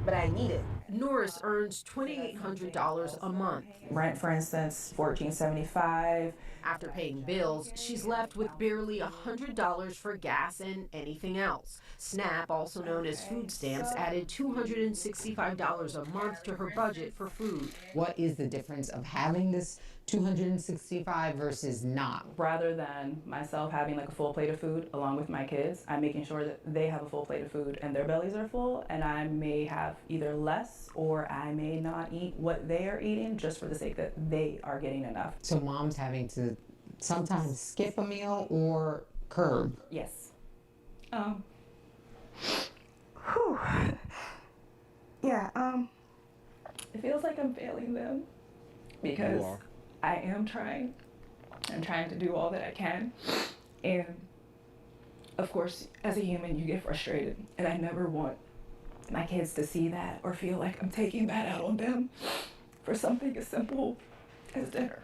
Speaker 2: but I need it.
Speaker 7: Norris earns $2,800 a month.
Speaker 2: Rent, for instance, $1,475.
Speaker 7: After paying bills, she's left with barely $100 for gas and anything else. SNAP, also known as food stamps, added $265 a month to her budget for food.
Speaker 8: What is the difference of having this $265 versus not?
Speaker 2: Rather than myself having like a full plate of food along with my kids, I'm making sure that they have a full plate of food and their bellies are full, and I may have either less or I may not eat what they are eating just for the sake that they are getting enough.
Speaker 8: So mom's having to sometimes skip a meal or curb?
Speaker 2: Yes. It feels like I'm failing them because I am trying. I'm trying to do all that I can. And of course, as a human, you get frustrated. And I never want my kids to see that or feel like I'm taking that out on them for something as simple as dinner.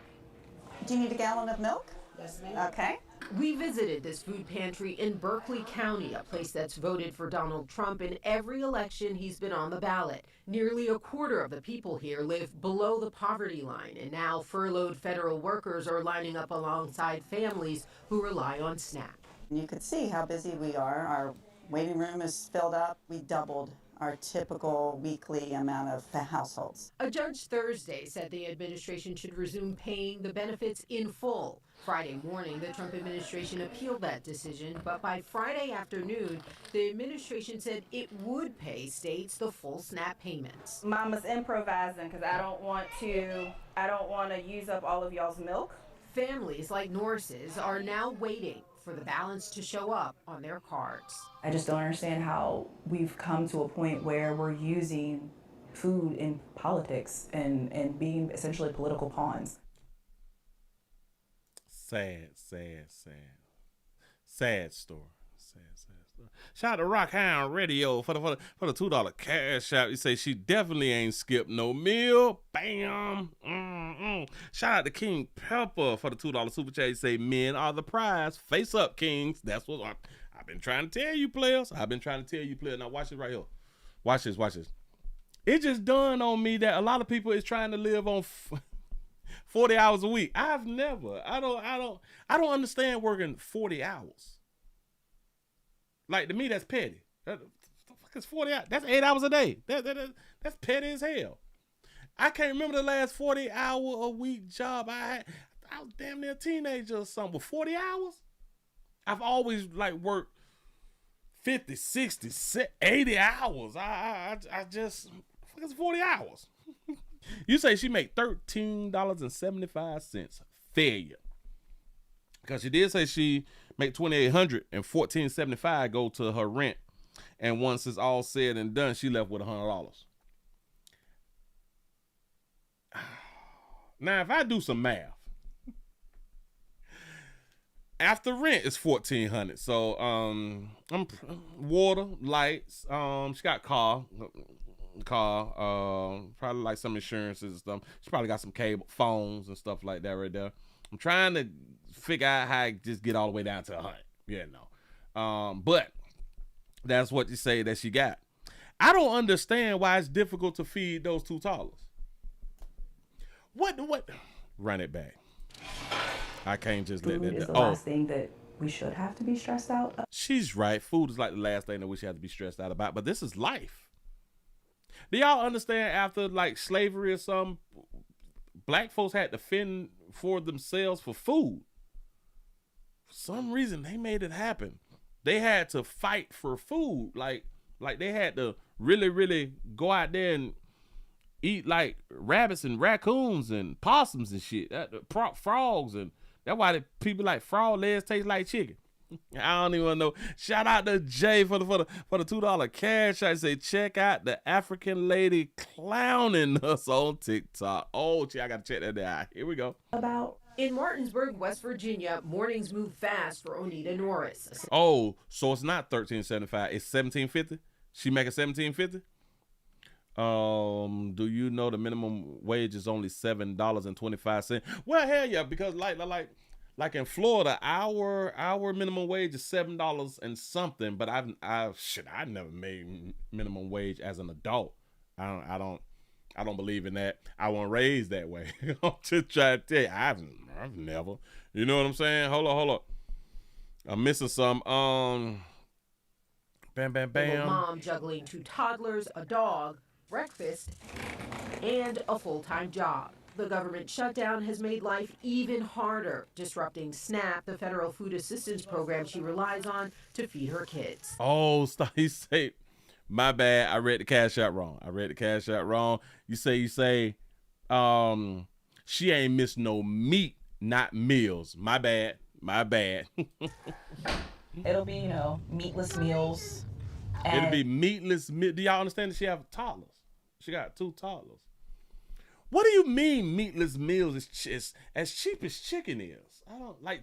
Speaker 1: Do you need a gallon of milk? Yes, ma'am. Okay.
Speaker 7: We visited this food pantry in Berkeley County, a place that's voted for Donald Trump in every election he's been on the ballot. Nearly a quarter of the people here live below the poverty line, and now furloughed federal workers are lining up alongside families who rely on SNAP.
Speaker 1: You could see how busy we are. Our waiting room is filled up. We doubled our typical weekly amount of households.
Speaker 7: A judge Thursday said the administration should resume paying the benefits in full. Friday morning, the Trump administration appealed that decision, but by Friday afternoon, the administration said it would pay states the full SNAP payments.
Speaker 2: Mama's improvising because I don't want to use up all of y'all's milk.
Speaker 7: Families like Norris's are now waiting for the balance to show up on their cards.
Speaker 2: I just don't understand how we've come to a point where we're using food in politics and being essentially political pawns.
Speaker 3: Sad story. Shout out to Rockhound Radio for the $2 cash out. You say she definitely ain't skipped no meal. Bam. Shout out to King Pepper for the $2 super chat. You say men are the prize. Face up, Kings. That's what I've been trying to tell you, players. Now watch this right here. Watch this. It just dawned on me that a lot of people is trying to live on 40 hours a week. I don't understand working 40 hours. Like, to me, that's petty. It's 40 hours. That's 8 hours a day. That's petty as hell. I can't remember the last 40-hour-a-week job I had. I was damn near a teenager or something. With 40 hours? I've always like worked 50, 60, 80 hours. I just, it's 40 hours. You say she make $13.75. Failure. Because she did say she make $2,800 and $14.75 go to her rent. And once it's all said and done, she left with $100. Now, if I do some math, after rent is $1,400. So, water, lights. She got car, probably like some insurances and stuff. She probably got some cable, phones and stuff like that right there. I'm trying to figure out how I just get all the way down to 100. You know, but that's what you say that she got. I don't understand why it's difficult to feed those two toddlers. What? Run it back. I can't just let that.
Speaker 2: Food is the last thing that we should have to be stressed out of.
Speaker 3: She's right. Food is like the last thing that we should have to be stressed out about. But this is life. Do y'all understand? After like slavery or something, black folks had to fend for themselves for food. For some reason, they made it happen. They had to fight for food. Like they had to really, really go out there and eat like rabbits and raccoons and possums and shit. Frogs, and that's why the people like frog legs taste like chicken. I don't even know. Shout out to Jay for the $2 cash. I say check out the African lady clowning us on TikTok. Oh, gee, I gotta check that out. Here we go.
Speaker 7: In Martinsburg, West Virginia, mornings move fast for Onita Norris.
Speaker 3: Oh, so it's not $13.75. It's $17.50. She making $17.50. Do you know the minimum wage is only $7.25? Well, hell yeah, because like in Florida, our minimum wage is $7 and something. But I never made minimum wage as an adult. I don't believe in that. I wasn't raised that way. I'm just trying to tell you, I've never. You know what I'm saying? Hold on. I'm missing some. Bam.
Speaker 7: Single mom juggling 2 toddlers, a dog, breakfast, and a full-time job. The government shutdown has made life even harder, disrupting SNAP, the federal food assistance program she relies on to feed her kids.
Speaker 3: Oh, stop. He say, my bad. I read the cash out wrong. You say, she ain't missed no meat, not meals. My bad.
Speaker 2: It'll be, meatless meals.
Speaker 3: It'll be meatless. Do y'all understand that she have toddlers? She got 2 toddlers. What do you mean meatless meals is as cheap as chicken is? I don't like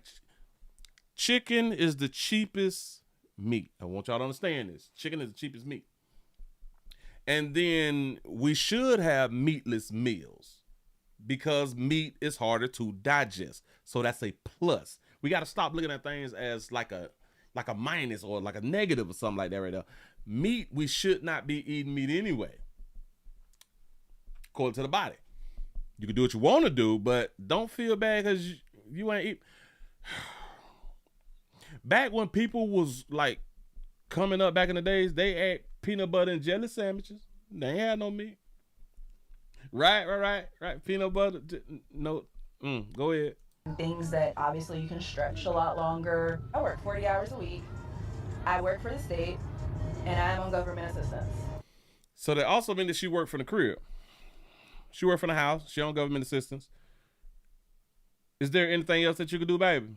Speaker 3: chicken is the cheapest meat. I want y'all to understand this. Chicken is the cheapest meat. And then we should have meatless meals because meat is harder to digest. So that's a plus. We got to stop looking at things as like a minus or like a negative or something like that right now. Meat, we should not be eating meat anyway, according to the body. You can do what you want to do, but don't feel bad because you ain't eat. Back when people was like coming up back in the days, they ate peanut butter and jelly sandwiches. They ain't had no meat. Right. Peanut butter. No. Go ahead.
Speaker 2: Things that obviously you can stretch a lot longer. I work 40 hours a week. I work for the state, and I'm on government assistance.
Speaker 3: So that also means that she worked from the crib. She worked from the house. She on government assistance. Is there anything else that you could do, baby?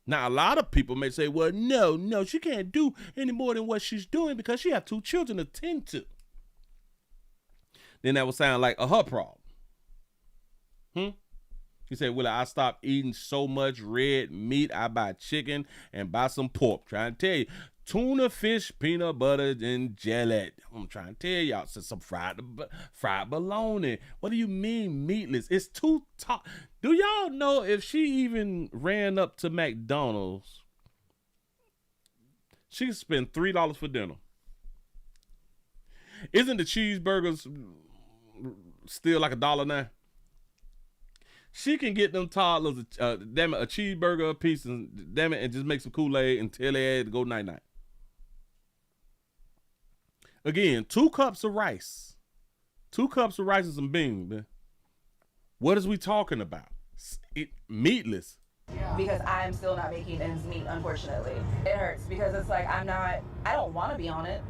Speaker 3: Now, a lot of people may say, well, no, she can't do any more than what she's doing because she has 2 children to tend to. Then that would sound like her problem. You say, Willie, I stopped eating so much red meat. I buy chicken and buy some pork. Trying to tell you, tuna, fish, peanut butter, and jelly. I'm trying to tell y'all, some fried bologna. What do you mean meatless? It's too tough. Do y'all know if she even ran up to McDonald's, she could spend $3 for dinner? Isn't the cheeseburgers still like $1 now? She can get them toddlers a cheeseburger a piece and just make some Kool-Aid and tell their ass to go night-night. Again, 2 cups of rice. 2 cups of rice and some beans, man. What is we talking about? Meatless.
Speaker 2: Because I'm still not making ends meet, unfortunately. It hurts because it's like I don't want to be on it,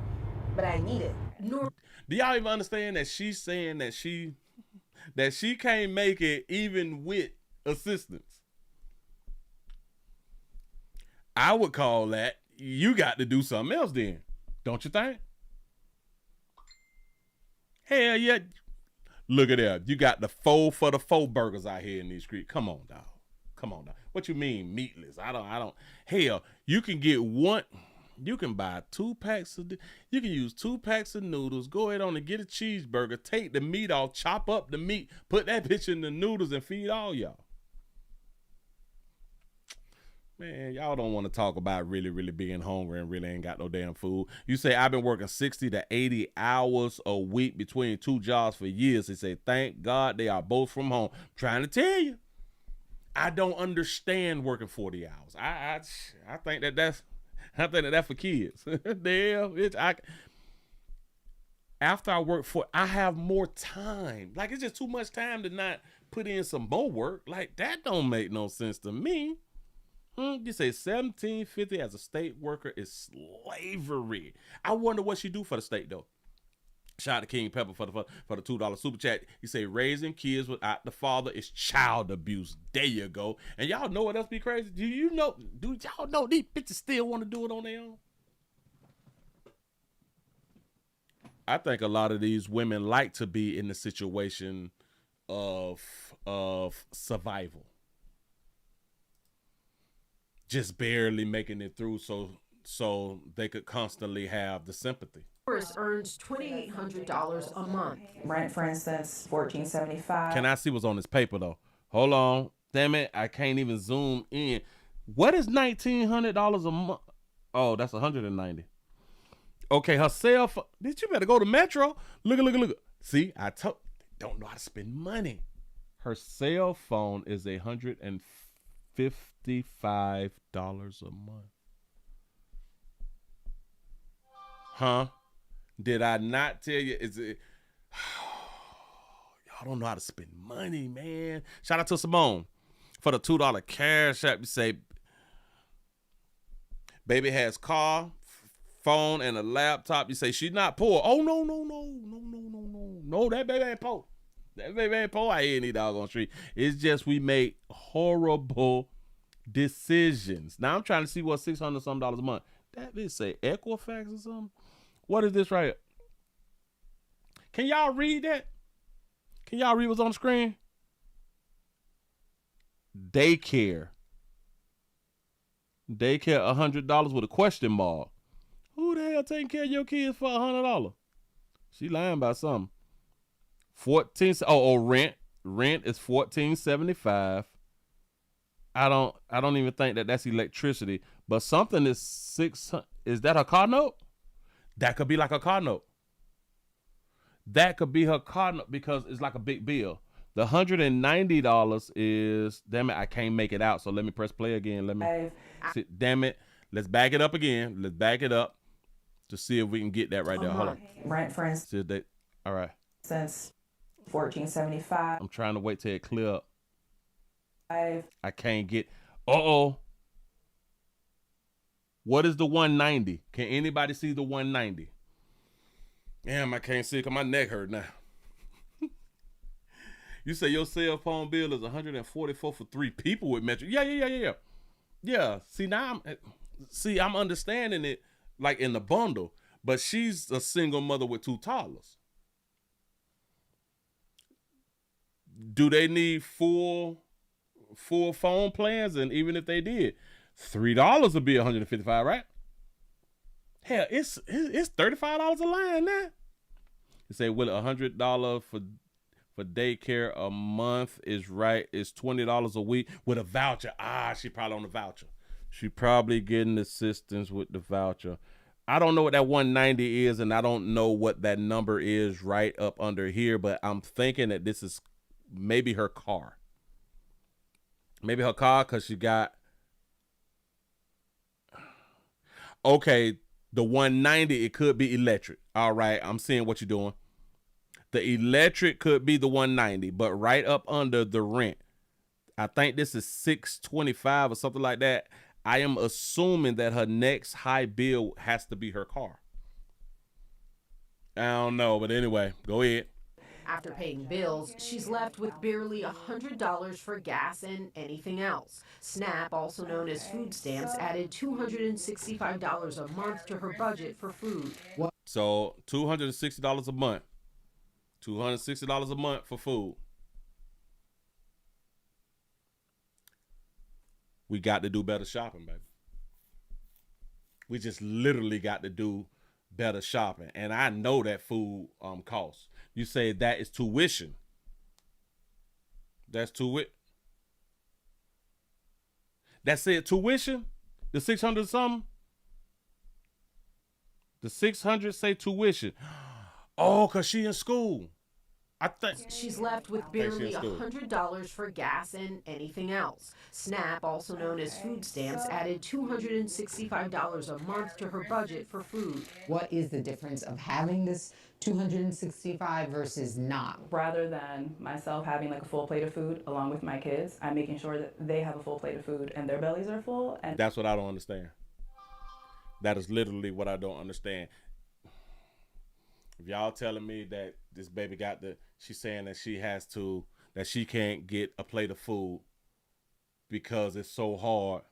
Speaker 2: but I need it.
Speaker 3: Do y'all even understand that she's saying that she can't make it even with assistance? I would call that you got to do something else then, don't you think? Hell yeah. Look at that. You got the 4 for the 4 burgers out here in these streets. Come on, dog. Come on, dog. What you mean meatless? I don't. Hell, you can get one. You can buy 2 packs of. You can use 2 packs of noodles. Go ahead on and get a cheeseburger. Take the meat off. Chop up the meat. Put that bitch in the noodles and feed all y'all. Man, y'all don't want to talk about really, really being hungry and really ain't got no damn food. You say, I've been working 60 to 80 hours a week between 2 jobs for years. They say, thank God they are both from home. I'm trying to tell you, I don't understand working 40 hours. I think that's for kids. After I work I have more time. Like, it's just too much time to not put in some more work. Like, that don't make no sense to me. You say $17.50 as a state worker is slavery. I wonder what she do for the state though. Shout out to King Pepper for the $2 super chat. He say raising kids without the father is child abuse. There you go. And y'all know what else be crazy? Do y'all know these bitches still want to do it on their own? I think a lot of these women like to be in the situation of survival. Just barely making it through so they could constantly have the sympathy.
Speaker 7: Norris earns $2,800 a month.
Speaker 2: Rent, for instance, $14.75.
Speaker 3: Can I see what's on this paper though? Hold on. Damn it, I can't even zoom in. What is $1,900 a month? Oh, that's $190. Okay, her cell phone. Bitch, you better go to Metro. Look. See, don't know how to spend money. Her cell phone is $155 a month. Huh? Did I not tell you? Y'all don't know how to spend money, man. Shout out to Simone for the $2 cash app. You say, baby has car, phone, and a laptop. You say she's not poor. Oh no. That baby ain't poor. That baby ain't poor out here in these doggone street. It's just we make horrible decisions. Now I'm trying to see what $600 some a month. That bitch say Equifax or something. What is this right here? Can y'all read that? Can y'all read what's on the screen? Daycare $100 with a question mark. Who the hell taking care of your kids for $100? She lying about something. Rent is $14.75. I don't even think that's electricity, but something is $600. Is that her car note? That could be like a car note. That could be her car note because it's like a big bill. The $190 is, damn it, I can't make it out. So let me press play again. Let me see, damn it. Let's back it up again. Let's back it up to see if we can get that right there. Hold on.
Speaker 2: Rent, for instance.
Speaker 3: All right.
Speaker 2: Since $14.75.
Speaker 3: I'm trying to wait till it clear up.
Speaker 2: I
Speaker 3: can't get. What is the 190? Can anybody see the 190? Damn, I can't see it because my neck hurt now. You say your cell phone bill is $144 for 3 people with Metro. Yeah. Yeah. See, now I'm understanding it like in the bundle, but she's a single mother with 2 toddlers. Do they need full phone plans? And even if they did, $3 would be $155, right? Hell, it's $35 a line now. You say, will $100 for daycare a month is right? It's $20 a week with a voucher. She probably on the voucher. She probably getting assistance with the voucher. I don't know what that 190 is, and I don't know what that number is right up under here, but I'm thinking that this is maybe her car. Maybe her car, because she got... Okay, the 190, it could be electric. All right, I'm seeing what you're doing. The electric could be the $190, but right up under the rent, I think this is $625 or something like that. I am assuming that her next high bill has to be her car. I don't know, but anyway, go ahead.
Speaker 7: After paying bills, she's left with barely $100 for gas and anything else. SNAP, also known as food stamps, added $265 a month to her budget for food.
Speaker 3: So $260 a month. $260 a month for food. We got to do better shopping, baby. We just literally got to do better shopping. And I know that food costs. You say that is tuition. That's tuition. That's it, tuition? The 600 something? The 600 say tuition. Oh, because she in school. I think
Speaker 7: she's left with barely $100 for gas and anything else. SNAP, also known as food stamps, added $265 a month to her budget for food.
Speaker 8: What is the difference of having this $265 versus not?
Speaker 2: Rather than myself having like a full plate of food along with my kids, I'm making sure that they have a full plate of food and their bellies are full. And
Speaker 3: that's what I don't understand. That is literally what I don't understand. If y'all telling me that this baby got she's saying that she can't get a plate of food because it's so hard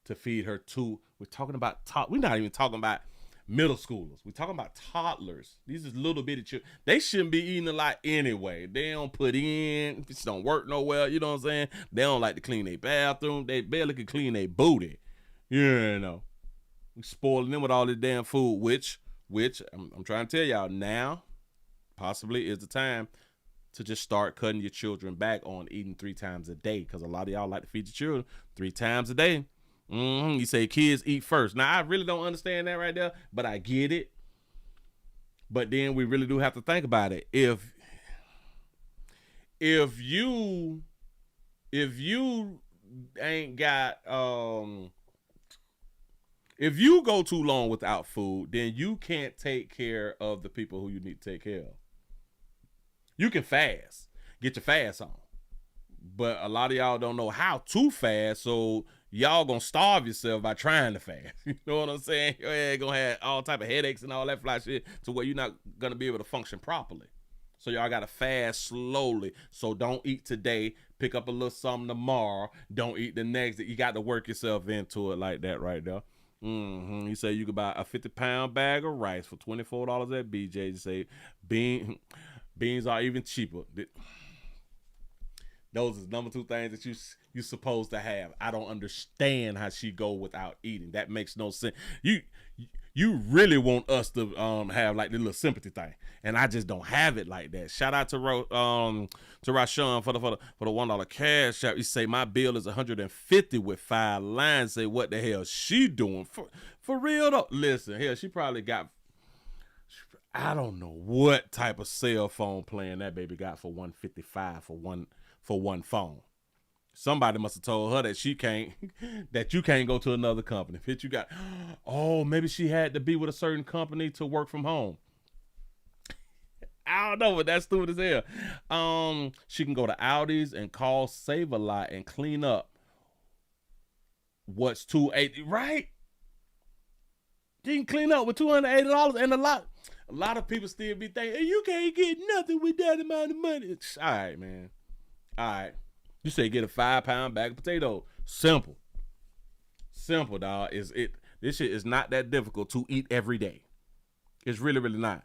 Speaker 3: to feed her two. We're talking about we're not even talking about middle schoolers. We're talking about toddlers. These is little bitty children. They shouldn't be eating a lot anyway. They don't put in. It don't work no well. You know what I'm saying? They don't like to clean their bathroom. They barely can clean their booty. You know. We spoiling them with all this damn food, which I'm trying to tell y'all now, possibly is the time to just start cutting your children back on eating 3 times a day, because a lot of y'all like to feed your children 3 times a day. You say kids eat first. Now, I really don't understand that right there, but I get it. But then we really do have to think about it. If you ain't got if you go too long without food, then you can't take care of the people who you need to take care of. You can fast, get your fast on, but a lot of y'all don't know how to fast, so y'all gonna starve yourself by trying to fast. You know what I'm saying? Your head gonna have all type of headaches and all that fly shit to where you're not gonna be able to function properly. So y'all gotta fast slowly. So don't eat today, pick up a little something tomorrow, don't eat the next. You got to work yourself into it like that right there. You say you could buy a 50-pound bag of rice for $24 at BJ. You say beans are even cheaper. Those is number 2 things that you supposed to have. I don't understand how she go without eating. That makes no sense. You really want us to have like the little sympathy thing, and I just don't have it like that. Shout out to Rashawn for the $1 cash app. You say my bill is $150 with 5 lines. Say what the hell she doing for real though? Listen, hell, she probably got. I don't know what type of cell phone plan that baby got for $155 for one phone. Somebody must have told her that you can't go to another company. Maybe she had to be with a certain company to work from home. I don't know, but that's stupid as hell. She can go to Aldi's and call Save a Lot and clean up what's $280, right? She can clean up with $280 and a lot of people still be thinking, hey, you can't get nothing with that amount of money. All right, man. All right. You say get a 5-pound bag of potatoes. Simple, dog. This shit is not that difficult to eat every day. It's really, really not.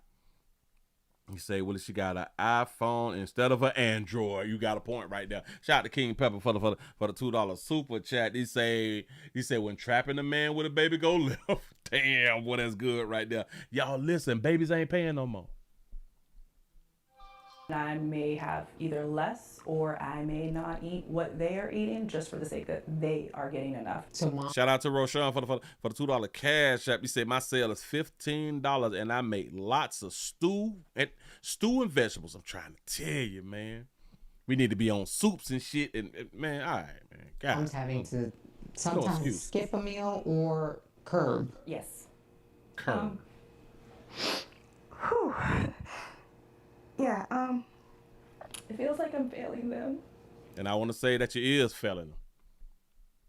Speaker 3: You say, well, she got an iPhone instead of an Android. You got a point right there. Shout out to King Pepper for the $2 super chat. He say when trapping a man with a baby go left. Damn, boy, that's good right there. Y'all listen, babies ain't paying no more.
Speaker 2: I may have either less or I may not eat what they are eating just for the sake that they are getting enough.
Speaker 3: Shout out to Roshan for the $2 cash app. He said my sale is $15 and I make lots of stew and vegetables. I'm trying to tell you, man. We need to be on soups and shit. And man, all right, man. God,
Speaker 8: I'm having to sometimes skip a meal or curb.
Speaker 2: Yes.
Speaker 3: Curb.
Speaker 2: Whew. Yeah, it feels like I'm failing them.
Speaker 3: And I want to say that you is failing them.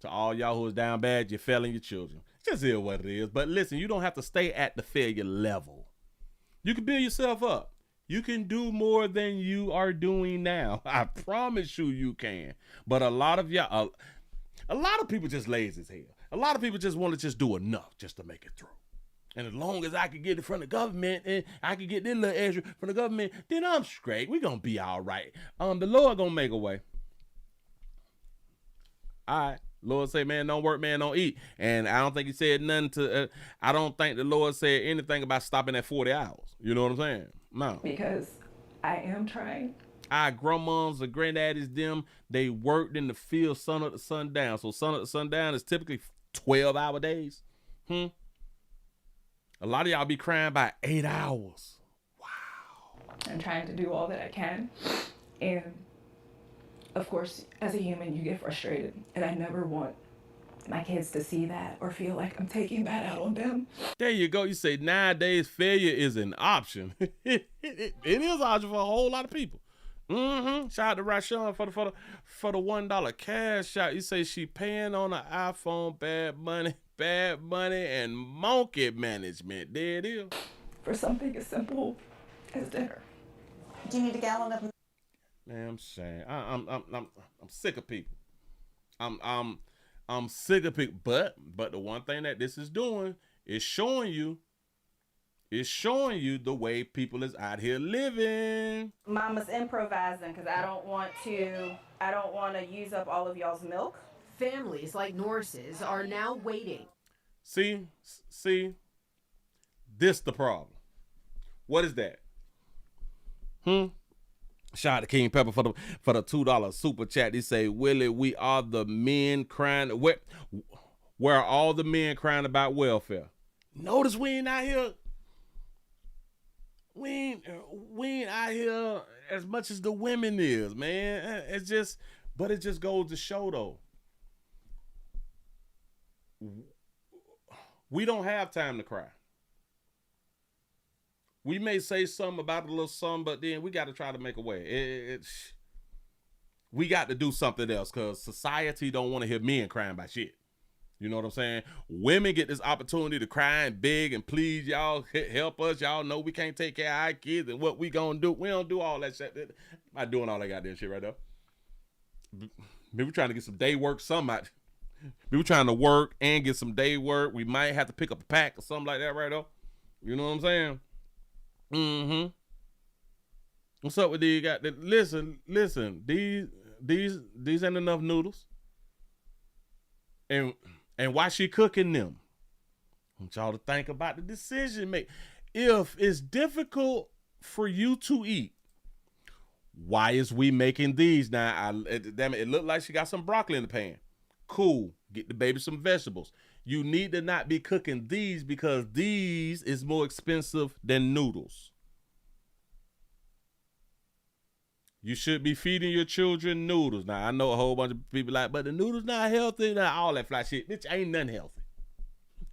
Speaker 3: To all y'all who is down bad, you're failing your children. It's just is what it is. But listen, you don't have to stay at the failure level. You can build yourself up. You can do more than you are doing now. I promise you can. But a lot of y'all, a lot of people just lazy as hell. A lot of people just want to just do enough just to make it through. And as long as I can get it from the government and I can get this little extra from the government, then I'm straight. We're going to be all right. The Lord going to make a way. All right. Lord say, man, don't work, man, don't eat. And I don't think he said nothing to, I don't think the Lord said anything about stopping at 40 hours. You know what I'm saying? No.
Speaker 2: Because I am trying.
Speaker 3: Our grandmoms and granddaddies, them, they worked in the field sun up to sundown. So sun up to sundown is typically 12-hour days. A lot of y'all be crying by 8 hours.
Speaker 2: I'm trying to do all that I can. And of course, as a human, you get frustrated. And I never want my kids to see that or feel like I'm taking that out on them.
Speaker 3: There you go. You say nowadays failure is an option. it is an option for a whole lot of people. Shout out to Rashawn for the $1 cash out. You say she paying on an iPhone, bad money, and monkey management. There it is.
Speaker 2: For something as simple as dinner.
Speaker 1: Do you need a gallon of?
Speaker 3: Man, I'm saying I'm sick of people. I'm sick of people. But the one thing that this is doing is showing you the way people is out here living.
Speaker 2: Mama's improvising because I don't want to use up all of y'all's milk.
Speaker 7: Families like Norris's are now waiting.
Speaker 3: See, this the problem. What is that? Shout out to King Pepper for the $2 super chat. He say, Willie, we are the men crying. Where are all the men crying about welfare? Notice we ain't out here. We ain't out here as much as the women is, man. It just goes to show though. We don't have time to cry. We may say something about a little something, but then we got to try to make a way. We got to do something else because society don't want to hear men crying about shit. You know what I'm saying? Women get this opportunity to cry and beg and please y'all help us. Y'all know we can't take care of our kids and what we gonna do. We don't do all that shit. I'm not doing all that goddamn shit right now. Maybe we're trying to get some day work, somebody. We were trying to work and get some day work. We might have to pick up a pack or something like that right though. You know what I'm saying? What's up with these guys? Listen. These ain't enough noodles. And why she cooking them? I want y'all to think about the decision make. If it's difficult for you to eat, why is we making these now? Damn it looked like she got some broccoli in the pan. Cool. Get the baby some vegetables. You need to not be cooking these because these is more expensive than noodles. You should be feeding your children noodles. Now, I know a whole bunch of people like, but the noodles not healthy. Now, all that fly shit. Bitch, ain't nothing healthy.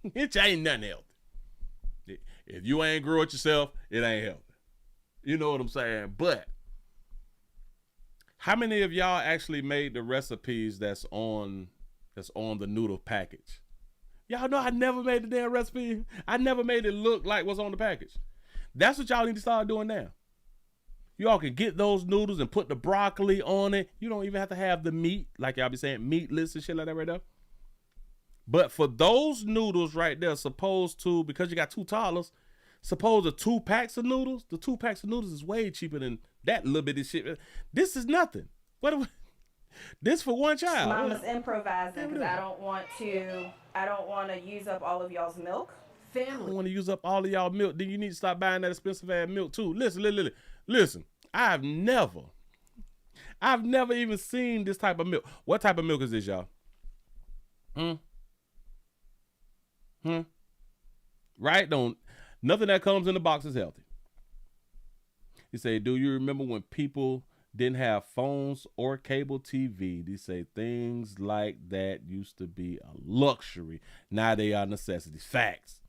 Speaker 3: Bitch, ain't nothing healthy. If you ain't grow it yourself, it ain't healthy. You know what I'm saying? But how many of y'all actually made the recipes that's on the noodle package? Y'all know I never made the damn recipe. I never made it look like what's on the package. That's what y'all need to start doing now. Y'all can get those noodles and put the broccoli on it. You don't even have to have the meat, like y'all be saying, meatless and shit like that right there. But for those noodles right there, because you got 2 toddlers, suppose the 2 packs of noodles, the 2 packs of noodles is way cheaper than that little bitty shit. This is nothing. This for one child.
Speaker 2: Mama's improvising because I don't want to use up all of y'all's milk.
Speaker 3: I don't want to use up all of y'all milk. Then you need to stop buying that expensive ass milk too. Listen. I've never even seen this type of milk. What type of milk is this, y'all? Right? Nothing that comes in the box is healthy. He say, do you remember when people didn't have phones or cable TV? They say things like that used to be a luxury. Now they are necessities. Facts.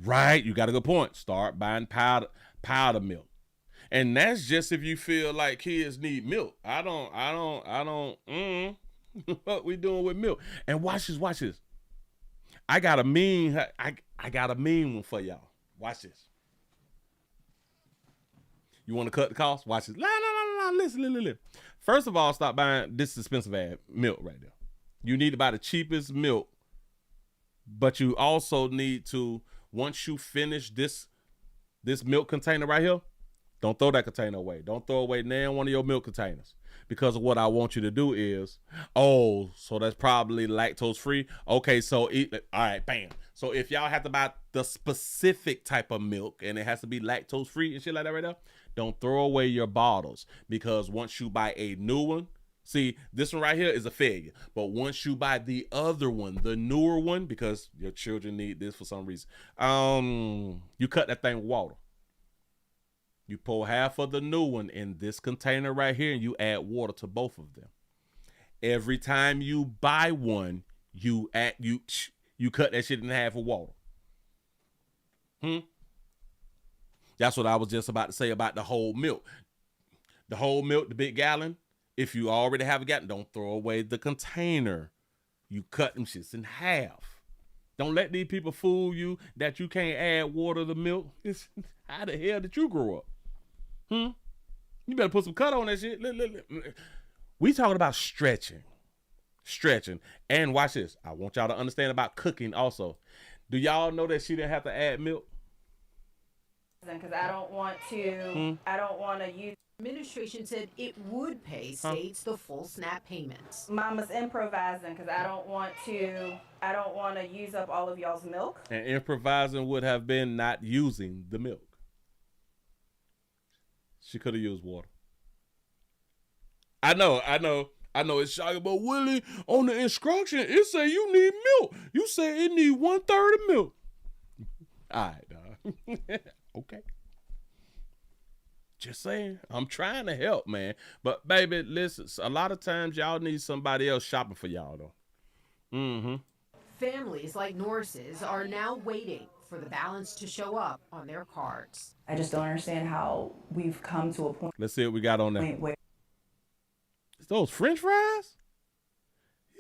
Speaker 3: Right, you got a good point. Start buying powder milk. And that's just if you feel like kids need milk. I don't. What we doing with milk? And watch this. I got a mean one for y'all. Watch this. You want to cut the cost? Watch this. La. Listen. First of all, stop buying this expensive ass milk right there. You need to buy the cheapest milk, but you also need to, once you finish this milk container right here, don't throw that container away. Don't throw away one of your milk containers, because of what I want you to do is, so that's probably lactose free. Okay, so all right, bam. So if y'all have to buy the specific type of milk and it has to be lactose free and shit like that right there, don't throw away your bottles, because once you buy a new one, see, this one right here is a failure. But once you buy the other one, the newer one, because your children need this for some reason, you cut that thing with water. You pour half of the new one in this container right here, and you add water to both of them. Every time you buy one, you cut that shit in half with water. That's what I was just about to say about the whole milk. The whole milk, the big gallon. If you already have a gallon, don't throw away the container. You cut them shits in half. Don't let these people fool you that you can't add water to milk. How the hell did you grow up? You better put some cut on that shit. Look. We talking about stretching. And watch this. I want y'all to understand about cooking also. Do y'all know that she didn't have to add milk?
Speaker 2: Because I don't want to use.
Speaker 7: Administration said it would pay states the full SNAP payments.
Speaker 2: Mama's improvising because I don't want to use up all of y'all's milk.
Speaker 3: And improvising would have been not using the milk. She could have used water. I know. It's shocking, but Willie, on the instruction, it say you need milk. You say it need 1/3 of milk. All right, dog. Okay. Just saying. I'm trying to help, man. But baby, listen, a lot of times y'all need somebody else shopping for y'all, though.
Speaker 7: Families like Norris's are now waiting for the balance to show up on their cards.
Speaker 2: I just don't understand how we've come to a point.
Speaker 3: Let's see what we got on there.
Speaker 2: Where
Speaker 3: Is those French fries?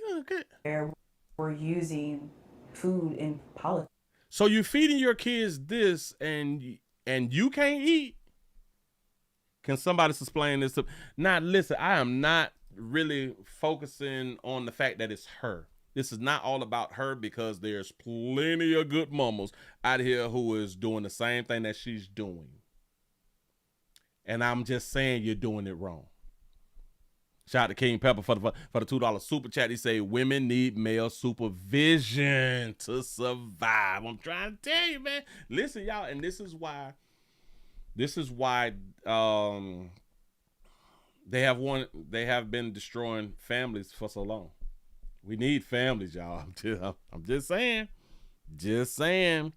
Speaker 3: Yeah, good.
Speaker 2: We're using food in politics.
Speaker 3: So you feeding your kids this and you can't eat? Can somebody explain this to? Now, listen, I am not really focusing on the fact that it's her. This is not all about her, because there's plenty of good mamas out here who is doing the same thing that she's doing. And I'm just saying you're doing it wrong. Shout out to King Pepper for the $2 super chat. He say women need male supervision to survive. I'm trying to tell you, man. Listen, y'all, and this is why they have been destroying families for so long. We need families, y'all. I'm just saying. They say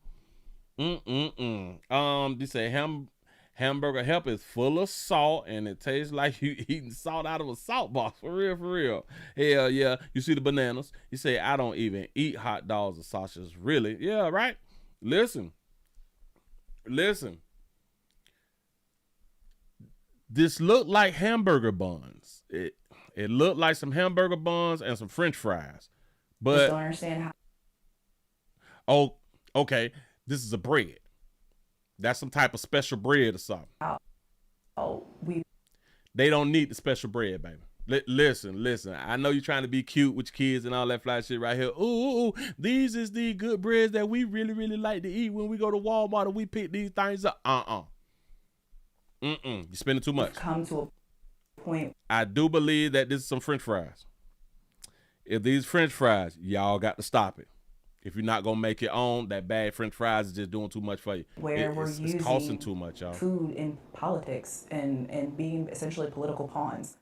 Speaker 3: hamburger help is full of salt and it tastes like you eating salt out of a salt box. For real. Hell yeah. You see the bananas. You say, I don't even eat hot dogs or sausages. Really? Yeah, right? Listen. This looked like hamburger buns. It looked like some hamburger buns and some French fries. But
Speaker 2: I don't understand how.
Speaker 3: Oh, okay. This is a bread. That's some type of special bread or something. They don't need the special bread, baby. Listen. I know you're trying to be cute with your kids and all that fly shit right here. Ooh, these is the good breads that we really, really like to eat when we go to Walmart and we pick these things up. You're spending too much.
Speaker 2: Come to a point.
Speaker 3: I do believe that this is some French fries. If these French fries, y'all got to stop it. If you're not gonna make your own, that bad French fries is just doing too much for you. It's costing too much, y'all.
Speaker 2: Food in politics and being essentially political pawns.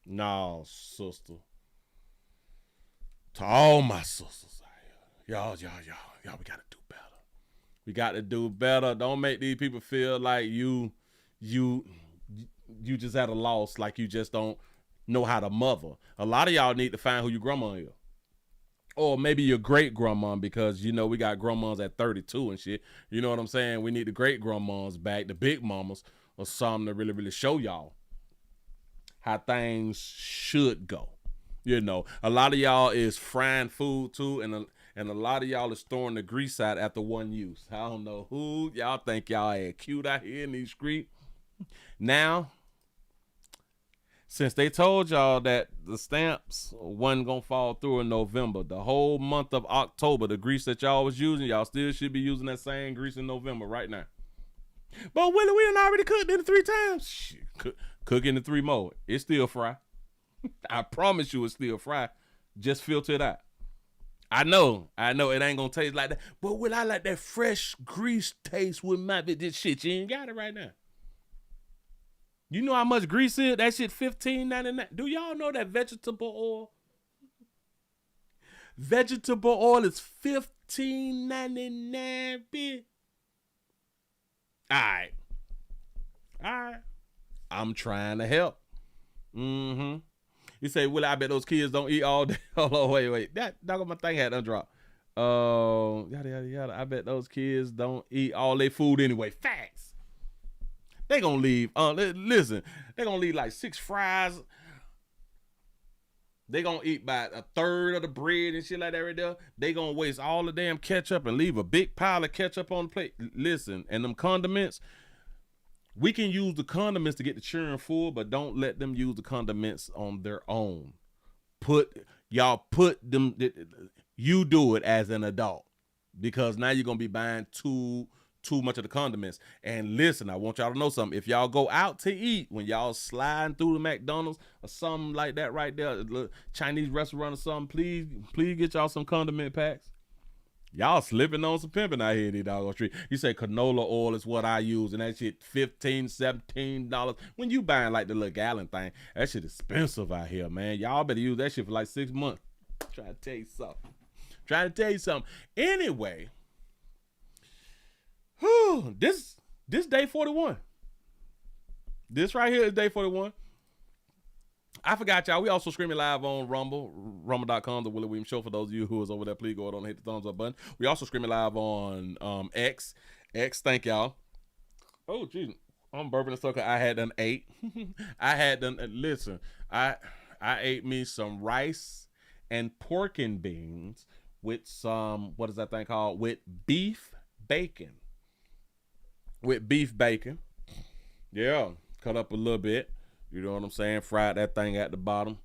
Speaker 3: No, sister. To all my sisters out here, y'all, we gotta do better. We got to do better. Don't make these people feel like you just at a loss, like you just don't know how to mother. A lot of y'all need to find who your grandma is. Or maybe your great grandma, because you know we got grandmas at 32 and shit. You know what I'm saying? We need the great grandmas back, the big mamas, or something to really, really show y'all how things should go. You know, a lot of y'all is frying food too, and a lot of y'all is throwing the grease out after one use. I don't know who y'all think y'all ain't cute out here in these streets. Now, since they told y'all that the stamps wasn't gonna fall through in November, the whole month of October, the grease that y'all was using, y'all still should be using that same grease in November right now. But Willie, we done already cooked it 3 times. Shit, cook it in 3 more. It's still fry. I promise you it's still fry. Just filter it out. I know it ain't gonna taste like that. But Will, I like that fresh grease taste with my bit. This shit, you ain't got it right now. You know how much grease is? That shit $15.99. Do y'all know that vegetable oil? Vegetable oil is $15.99, bitch. All right. I'm trying to help. You say, Will, I bet those kids don't eat all day. Hold on, wait. That dog my thing had undropped. Yada. I bet those kids don't eat all their food anyway. Facts. They gonna leave. Listen, they gonna leave like 6 fries. They gonna eat about 1/3 of the bread and shit like that right there. They gonna waste all the damn ketchup and leave a big pile of ketchup on the plate. Listen, and them condiments, we can use the condiments to get the children full, but don't let them use the condiments on their own. You do it as an adult, because now you're gonna be buying too much of the condiments. And listen, I want y'all to know something. If y'all go out to eat, when y'all sliding through the McDonald's or something like that right there, a Chinese restaurant or something, please get y'all some condiment packs. Y'all slipping on some pimping out here in these doggone street. You say canola oil is what I use, and that shit $15, $17. When you buying like the little gallon thing, that shit expensive out here, man. Y'all better use that shit for like 6 months. Trying to tell you something. Anyway, this day 41. This right here is day 41. I forgot y'all. We also streaming live on Rumble, rumble.com, the Willie Williams Show. For those of you who is over there, please go ahead and hit the thumbs up button. We also streaming live on X. Thank y'all. Oh, geez. I'm burping and stuff. I had done ate. Listen, I ate me some rice and pork and beans with some, what is that thing called? With beef bacon. Yeah, cut up a little bit. You know what I'm saying? Fried that thing at the bottom.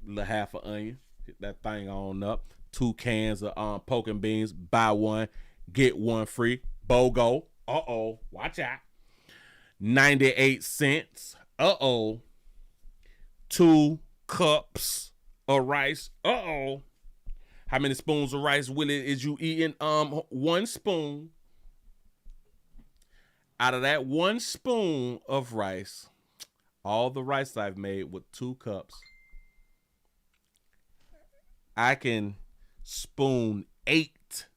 Speaker 3: A little half an onion. Hit that thing on up. 2 cans of pork and beans. Buy one, get one free. BOGO. Watch out. 98 cents. 2 cups of rice. How many spoons of rice, Willie, is you eating? 1 spoon. Out of that 1 spoon of rice, all the rice I've made with 2 cups, I can spoon 8.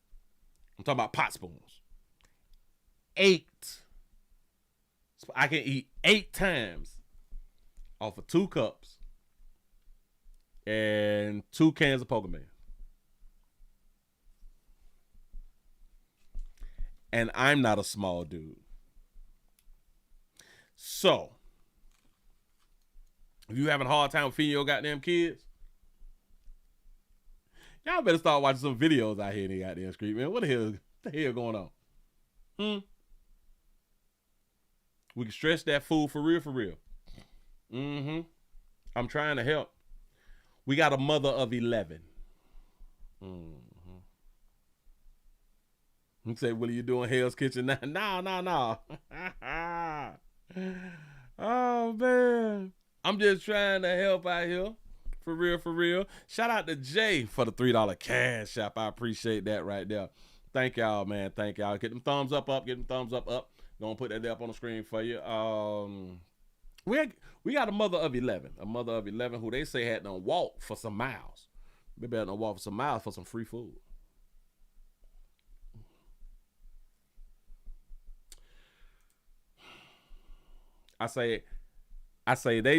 Speaker 3: I'm talking about pot spoons. 8. I can eat 8 times off of 2 cups and 2 cans of pork and beans. And I'm not a small dude. So, if you having a hard time feeding your goddamn kids, y'all better start watching some videos out here in the goddamn street, man. What the hell going on? We can stretch that food for real. I'm trying to help. We got a mother of 11. You say, Willie, you doing Hell's Kitchen now? No. Oh, man. I'm just trying to help out here. For real. Shout out to Jay for the $3 cash app. I appreciate that right there. Thank y'all, man. Thank y'all. Get them thumbs up. Gonna put that up on the screen for you. We got a mother of 11. A mother of 11 who they say had to walk for some miles. Maybe had to walk for some miles for some free food. They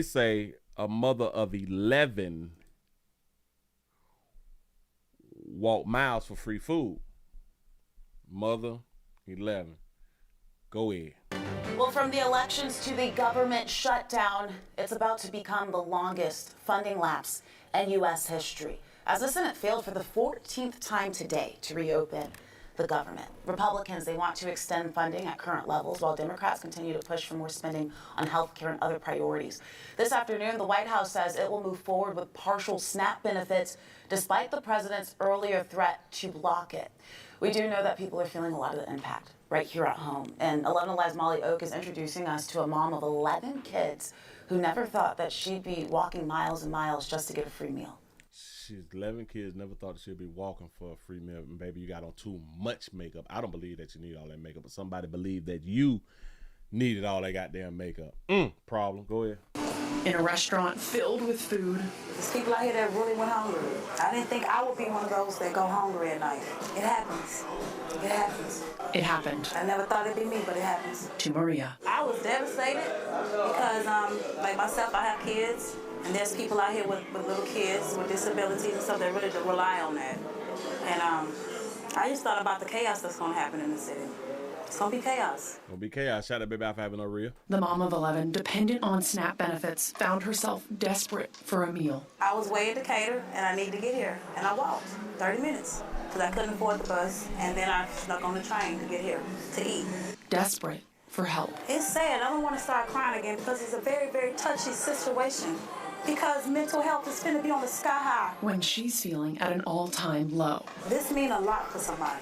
Speaker 3: say a mother of 11 walk miles for free food. Mother 11. Go ahead.
Speaker 4: Well, from the elections to the government shutdown, it's about to become the longest funding lapse in U.S. history, as the Senate failed for the 14th time today to reopen the government. Republicans, they want to extend funding at current levels, while Democrats continue to push for more spending on health care and other priorities. This afternoon, the White House says it will move forward with partial SNAP benefits, despite the president's earlier threat to block it. We do know that people are feeling a lot of the impact right here at home. And 11 Alive's Molly Oak is introducing us to a mom of 11 kids who never thought that she'd be walking miles and miles just to get a free meal.
Speaker 3: She's 11 kids, never thought she'd be walking for a free meal. And baby, you got on too much makeup. I don't believe that you need all that makeup, but somebody believed that you needed all that goddamn makeup. Problem. Go ahead.
Speaker 6: In a restaurant filled with food.
Speaker 9: There's people out here that really went hungry. I didn't think I would be one of those that go hungry at night. It happens. It happens.
Speaker 6: It happened.
Speaker 9: I never thought it'd be me, but it happens.
Speaker 6: To Maria.
Speaker 9: I was devastated because, like myself, I have kids, and there's people out here with little kids with disabilities and stuff that really rely on that. And I just thought about the chaos that's going to happen in the city. It's going to be chaos.
Speaker 3: Gonna be chaos. Shout out baby out for having no real.
Speaker 6: The mom of 11, dependent on SNAP benefits, found herself desperate for a meal.
Speaker 9: I was way in Decatur, and I needed to get here, and I walked 30 minutes because I couldn't afford the bus, and then I snuck on the train to get here to eat.
Speaker 6: Desperate for help.
Speaker 9: It's sad. I don't want to start crying again because it's a very, very touchy situation because mental health is going to be on the sky high.
Speaker 6: When she's feeling at an all-time low.
Speaker 9: This means a lot for somebody.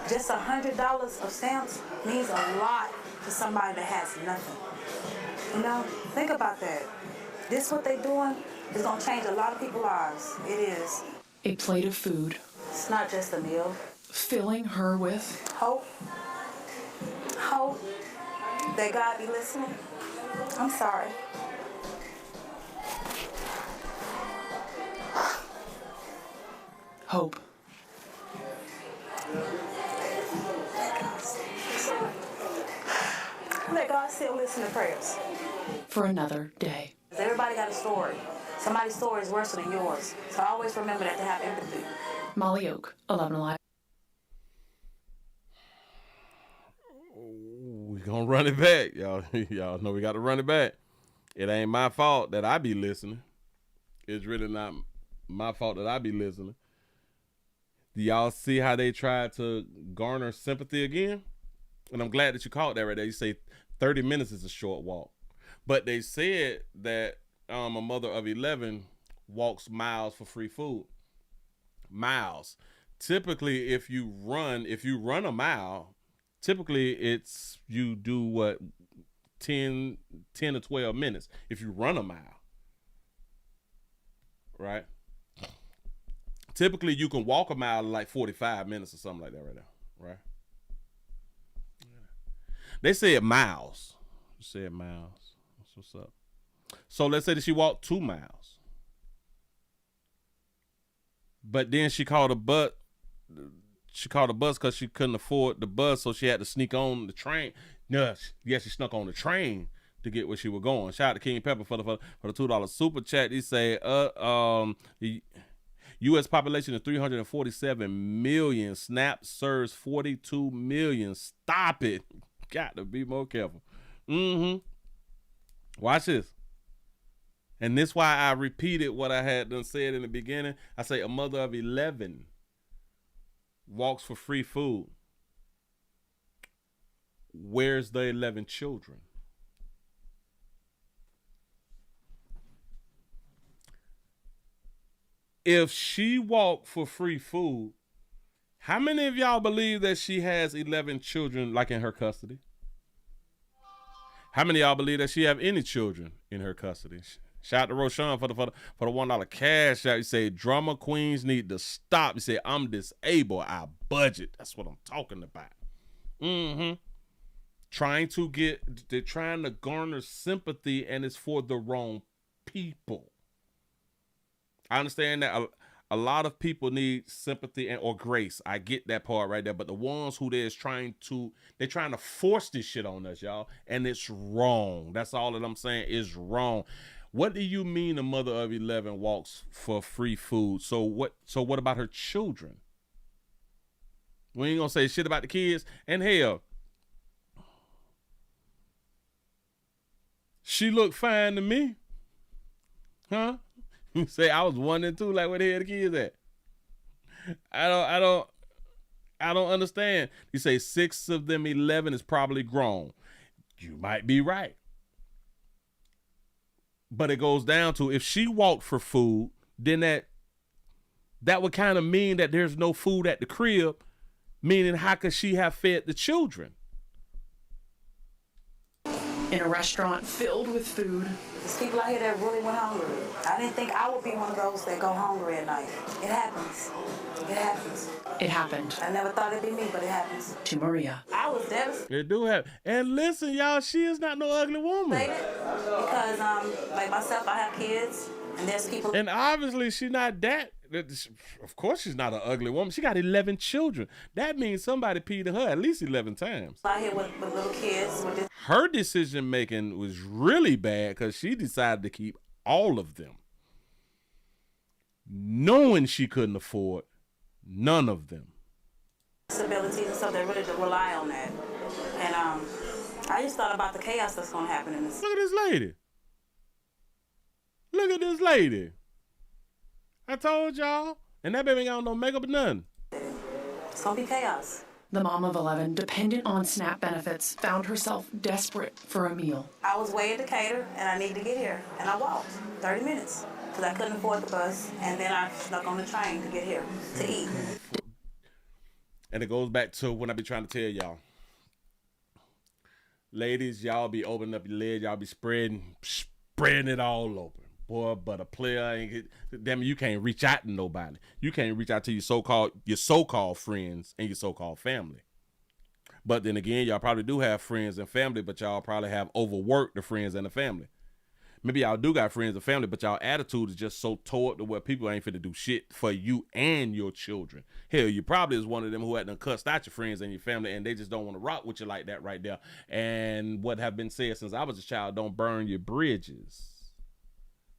Speaker 9: Just $100 of stamps means a lot to somebody that has nothing. You know, think about that. This what they're doing is going to change a lot of people's lives. It is.
Speaker 6: A plate of food.
Speaker 9: It's not just a meal.
Speaker 6: Filling her with
Speaker 9: hope. Hope that God be listening. I'm sorry.
Speaker 6: hope.
Speaker 9: Let God still listen to prayers.
Speaker 6: For another day.
Speaker 9: Everybody got a story. Somebody's story is worse than yours. So always remember that to have empathy.
Speaker 6: Molly Oak, 11 Alive.
Speaker 3: We gonna run it back, y'all. Y'all know we got to run it back. It ain't my fault that I be listening. It's really not my fault that I be listening. Do y'all see how they tried to garner sympathy again? And I'm glad that you caught that right there. You say 30 minutes is a short walk. But they said that a mother of 11 walks miles for free food. Miles. Typically, if you run a mile, typically it's you do what 10 to 12 minutes if you run a mile. Right? Typically you can walk a mile in like 45 minutes or something like that right now. Right? They said miles. You said miles. That's what's up. So let's say that she walked 2 miles. But then she called a bus. She called a bus because she couldn't afford the bus, so she had to sneak on the train. Yes, she snuck on the train to get where she was going. Shout out to King Pepper for the $2 super chat. He said, the U.S. population is 347 million. SNAP serves 42 million. Stop it. Got to be more careful. Watch this. And this why I repeated what I had done said in the beginning. I say a mother of 11 walks for free food. Where's the 11 children? If she walked for free food, how many of y'all believe that she has 11 children like in her custody? How many of y'all believe that she have any children in her custody? Shout out to Roshan for the $1 cash out. You say drama queens need to stop. You say I'm disabled. I budget. That's what I'm talking about. They're trying to garner sympathy, and it's for the wrong people. I understand that a lot of people need sympathy or grace. I get that part right there. But the ones who they're trying to force this shit on us, y'all, and it's wrong. That's all that I'm saying is wrong. What do you mean a mother of 11 walks for free food? So what about her children? We ain't gonna say shit about the kids. And hell, she looked fine to me. Huh? You say I was 1 and 2, like where the hell the kids at? I don't understand. You say 6 of them 11 is probably grown. You might be right. But it goes down to, if she walked for food, then that would kind of mean that there's no food at the crib, meaning how could she have fed the children?
Speaker 6: In a restaurant filled with food.
Speaker 9: There's people out here that really went hungry. I didn't think I would be one of those that go hungry at night. It happens. It happens.
Speaker 6: It happened.
Speaker 9: I never thought it'd be me, but it happens.
Speaker 6: To Maria.
Speaker 9: I was devastated.
Speaker 3: It do happen. And listen, y'all, she is not no ugly woman.
Speaker 9: Because, like myself, I have kids, and there's people.
Speaker 3: And obviously, she's not that. Of course, she's not an ugly woman. She got 11 children. That means somebody peed in her at least 11 times.
Speaker 9: Out here with little kids.
Speaker 3: Her decision making was really bad because she decided to keep all of them, knowing she couldn't afford none of them.
Speaker 9: Disabilities and stuff that really rely on that. And I just thought about the chaos that's going to happen in this.
Speaker 3: Look at this lady. Look at this lady. I told y'all. And that baby ain't got no makeup or nothing.
Speaker 9: It's going to be chaos.
Speaker 6: The mom of 11, dependent on SNAP benefits, found herself desperate for a meal.
Speaker 9: I was way in Decatur, and I needed to get here. And I walked 30 minutes because I couldn't afford the bus. And then I snuck on the train to get here to eat.
Speaker 3: And it goes back to when I be trying to tell y'all. Ladies, y'all be opening up your legs. Y'all be spreading it all open. Boy, but a player ain't, damn it, you can't reach out to nobody. You can't reach out to your so-called friends and your so-called family. But then again, y'all probably do have friends and family, but y'all probably have overworked the friends and the family. Maybe y'all do got friends and family, but y'all attitude is just so toward to where people ain't finna do shit for you and your children. Hell, you probably is one of them who had done cussed out your friends and your family, and they just don't want to rock with you like that right there. And what have been said since I was a child, don't burn your bridges.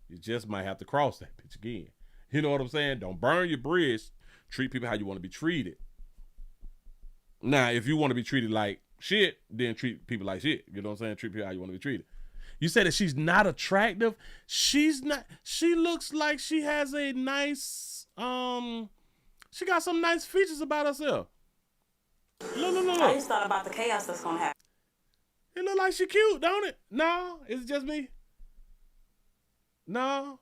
Speaker 3: You just might have to cross that bitch again. You know what I'm saying? Don't burn your bridge. Treat people how you want to be treated. Now, if you want to be treated like shit, then treat people like shit. You know what I'm saying? Treat people how you want to be treated. You say that she's not attractive. She's not. She looks like she has a nice, she got some nice features about herself. Look.
Speaker 9: I just thought about the chaos that's going to happen.
Speaker 3: It look like she cute, don't it? No, is it just me? No.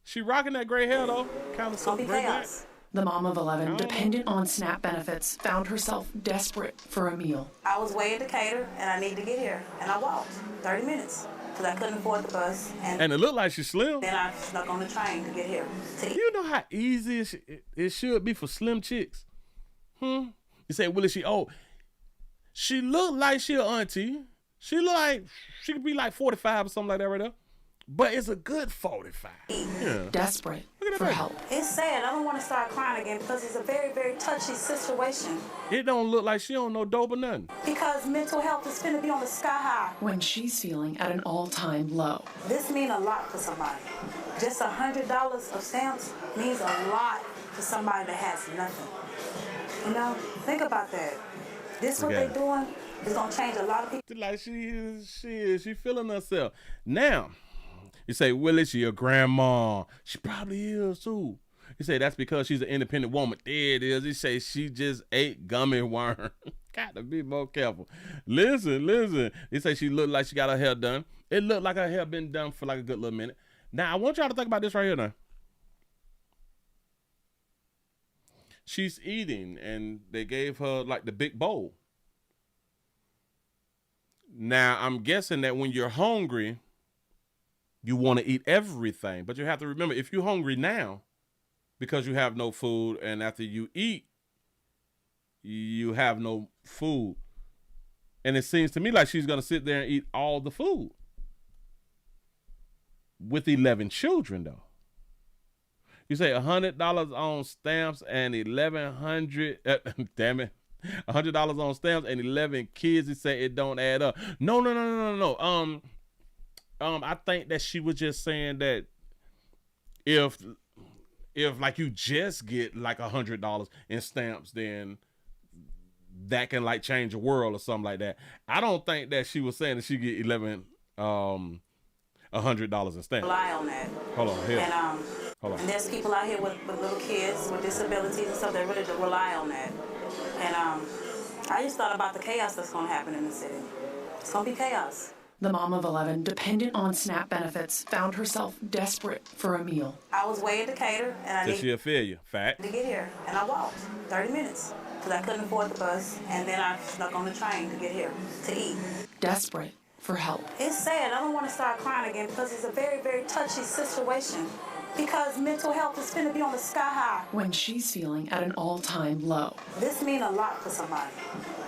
Speaker 3: She rocking that gray hair though. Kind of some gray back.
Speaker 6: The mom of 11, dependent on SNAP benefits, found herself desperate for a meal.
Speaker 9: I was way in Decatur, and I needed to get here, and I walked 30 minutes because I couldn't afford the bus. And
Speaker 3: it looked like she's slim.
Speaker 9: Then I snuck on the train to get here.
Speaker 3: You know how easy it should be for slim chicks? You say, Willie, she looked like she an auntie. She look like she could be like 45 or something like that right there. But it's a good 45. Yeah.
Speaker 6: Desperate for help.
Speaker 9: It's sad. I don't want to start crying again because it's a very, very touchy situation.
Speaker 3: It don't look like she don't know dope or nothing.
Speaker 9: Because mental health is finna be on the sky high.
Speaker 6: When she's feeling at an all-time low.
Speaker 9: This means a lot for somebody. Just $100 of stamps means a lot for somebody that has nothing. You know, think about that. This what they're doing is gonna change a lot of people.
Speaker 3: Like she feeling herself. Now, you say, Willie, she a grandma. She probably is too. You say that's because she's an independent woman. There it is. You say she just ate gummy worm. Got to be more careful. Listen. You say she looked like she got her hair done. It looked like her hair been done for like a good little minute. Now, I want y'all to think about this right here now. She's eating, and they gave her like the big bowl. Now, I'm guessing that when you're hungry, you want to eat everything. But you have to remember, if you're hungry now, because you have no food, and after you eat, you have no food. And it seems to me like she's going to sit there and eat all the food. With 11 children, though. You say $100 on stamps and 1,100, damn it. $100 on stamps and 11 kids. You say it don't add up. No. I think that she was just saying that if like you just get like $100 in stamps, then that can like change the world or something like that. I don't think that she was saying that she get $100 in stamps.
Speaker 9: Rely on that.
Speaker 3: Hold on, here.
Speaker 9: And
Speaker 3: Hold on.
Speaker 9: and there's people out here with little kids with disabilities and stuff that really rely on that. And I just thought about the chaos that's going to happen in the city. It's going to be chaos.
Speaker 6: The mom of 11, dependent on SNAP benefits, found herself desperate for a meal.
Speaker 9: I was way in Decatur, and I
Speaker 3: Cause she a failure. Fact.
Speaker 9: to get here, and I walked 30 minutes because I couldn't afford the bus, and then I snuck on the train to get here to eat.
Speaker 6: Desperate for help.
Speaker 9: It's sad. I don't want to start crying again because it's a very, very touchy situation because mental health is going to be on the sky high.
Speaker 6: When she's feeling at an all-time low.
Speaker 9: This means a lot for somebody.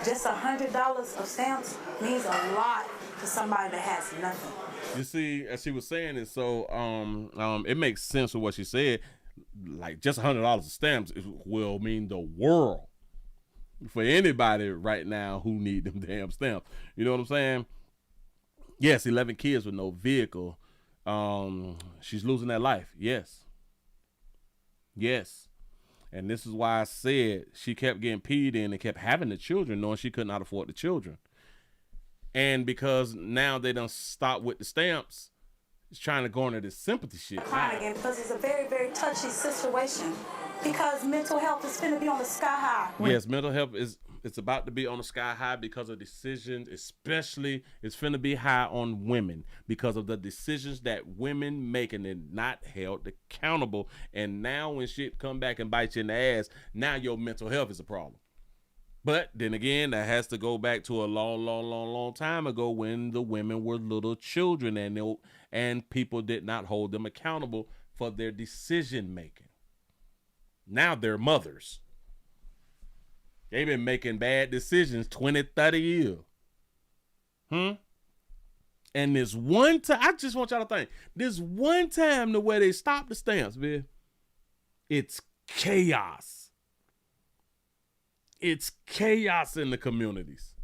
Speaker 9: Just $100 of stamps means a lot to somebody that has nothing.
Speaker 3: You see, as she was saying it, so it makes sense with what she said. Like just $100 of stamps will mean the world for anybody right now who need them damn stamps. You know what I'm saying? Yes, 11 kids with no vehicle. She's losing that life. Yes. Yes. And this is why I said she kept getting peed in and kept having the children, knowing she could not afford the children. And because now they done stop with the stamps, it's trying to go into this sympathy shit.
Speaker 9: Crying again because it's a very, very touchy situation because mental health is going to be on the sky high.
Speaker 3: Yes, mental health it's about to be on the sky high because of decisions, especially it's finna be high on women because of the decisions that women make and they're not held accountable. And now when shit come back and bite you in the ass, now your mental health is a problem. But then again, that has to go back to a long time ago when the women were little children and people did not hold them accountable for their decision making. Now they're mothers. They've been making bad decisions 20, 30 years. And this one time, I just want y'all to think, this one time the way they stopped the stamps, man, it's chaos. It's chaos in the communities.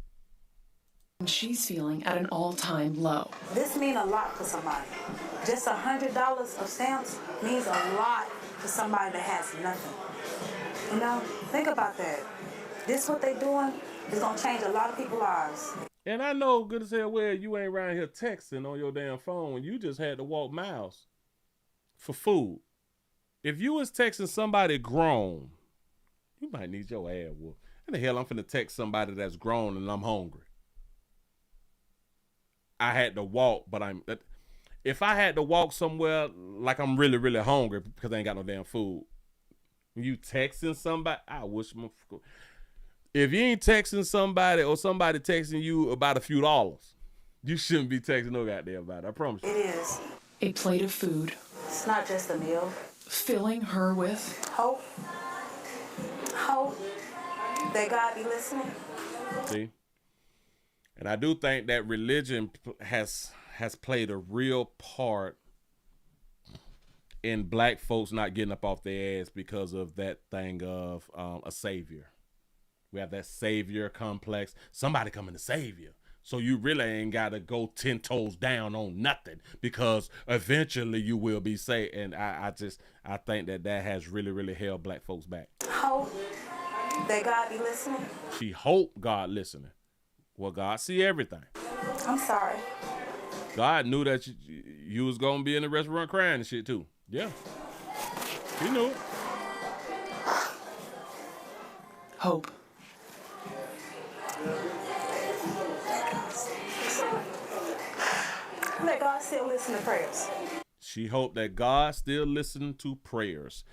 Speaker 6: She's feeling at an all-time low.
Speaker 9: This means a lot for somebody. Just $100 of stamps means a lot to somebody that has nothing. You know, think about that. This what they doing is gonna change a lot of people's lives.
Speaker 3: And I know good as hell well you ain't around here texting on your damn phone. You just had to walk miles for food. If you was texting somebody grown, you might need your ass whooped. How the hell I'm finna text somebody that's grown and I'm hungry? I had to walk, but if I had to walk somewhere like I'm really, really hungry because I ain't got no damn food, you texting somebody, I wish my... If you ain't texting somebody or somebody texting you about a few dollars, you shouldn't be texting no goddamn body. I promise you.
Speaker 9: It is.
Speaker 6: A plate of food.
Speaker 9: It's not just a meal.
Speaker 6: Filling her with
Speaker 9: hope. Hope that God be listening.
Speaker 3: See? And I do think that religion has played a real part in black folks not getting up off their ass because of that thing of a savior. We have that savior complex. Somebody coming to save you. So you really ain't got to go 10 toes down on nothing because eventually you will be saved. And I think that has really, really held black folks back.
Speaker 9: Hope that God be listening.
Speaker 3: She hope God listening. Well, God see everything.
Speaker 9: I'm sorry.
Speaker 3: God knew that you was going to be in the restaurant crying and shit too. Yeah. He knew it.
Speaker 6: Hope.
Speaker 9: That God still listen to prayers.
Speaker 3: She hoped that God still listened to prayers.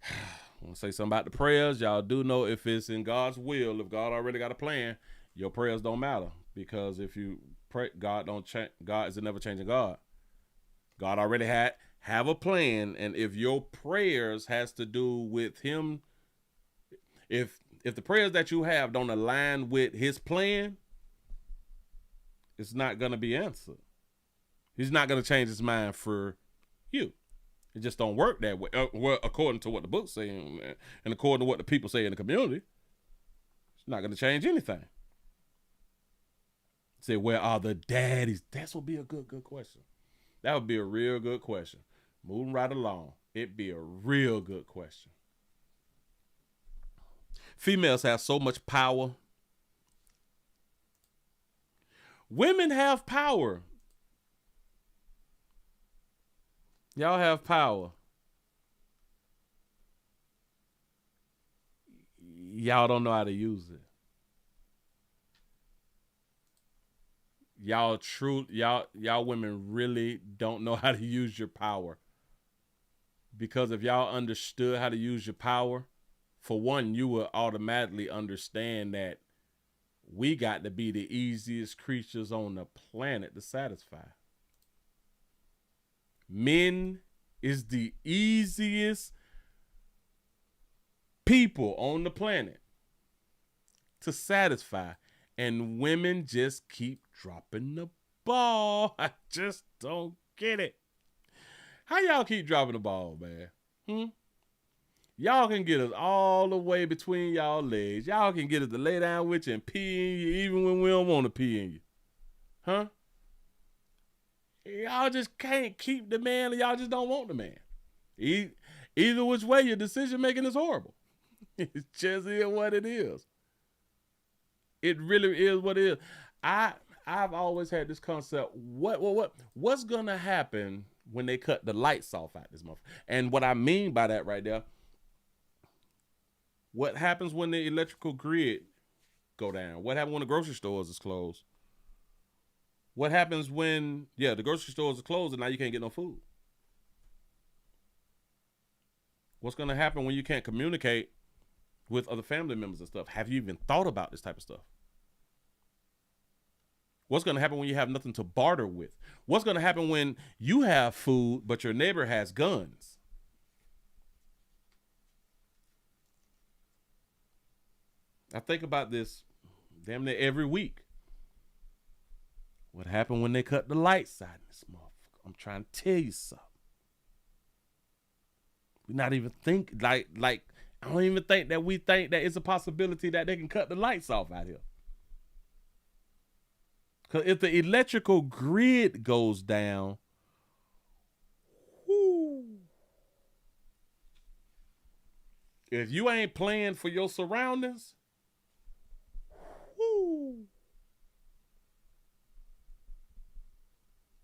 Speaker 3: I want to say something about the prayers. Y'all do know if it's in God's will, if God already got a plan, your prayers don't matter. Because if you pray, God don't change. God is a never changing God. God already have a plan, and if your prayers has to do with Him, if the prayers that you have don't align with His plan, it's not gonna be answered. He's not going to change his mind for you. It just don't work that way. Well, according to what the book's saying and according to what the people say in the community, it's not going to change anything. Say, where are the daddies? That would be a good question. That would be a real good question. Moving right along. It'd be a real good question. Females have so much power Women have power. Y'all have power. Y'all don't know how to use it. Y'all women really don't know how to use your power. Because if y'all understood how to use your power, for one, you would automatically understand that we got to be the easiest creatures on the planet to satisfy. Men is the easiest people on the planet to satisfy, and women just keep dropping the ball. I just don't get it. How y'all keep dropping the ball, man? Y'all can get us all the way between y'all legs. Y'all can get us to lay down with you and pee in you even when we don't want to pee in you. Huh? Y'all just can't keep the man, or y'all just don't want the man. Either which way, your decision making is horrible. It's just what it is. It really is what it is. I've always had this concept. What's gonna happen when they cut the lights off out this month? And what I mean by that right there, what happens when the electrical grid go down? What happens when the grocery stores is closed? What happens when the grocery stores are closed and now you can't get no food? What's gonna happen when you can't communicate with other family members and stuff? Have you even thought about this type of stuff? What's going to happen when you have nothing to barter with? What's going to happen when you have food, but your neighbor has guns? I think about this damn near every week. What happened when they cut the lights out in this motherfucker? I'm trying to tell you something. We not even think like I don't even think that we think that it's a possibility that they can cut the lights off out here. Because if the electrical grid goes down, if you ain't playing for your surroundings,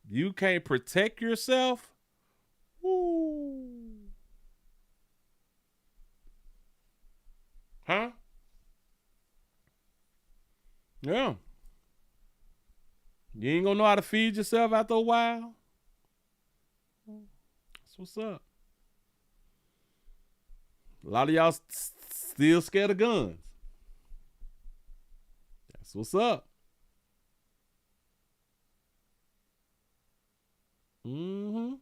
Speaker 3: you can't protect yourself, huh? Yeah. You ain't gonna know how to feed yourself after a while. That's what's up. A lot of y'all still scared of guns. That's what's up. I'm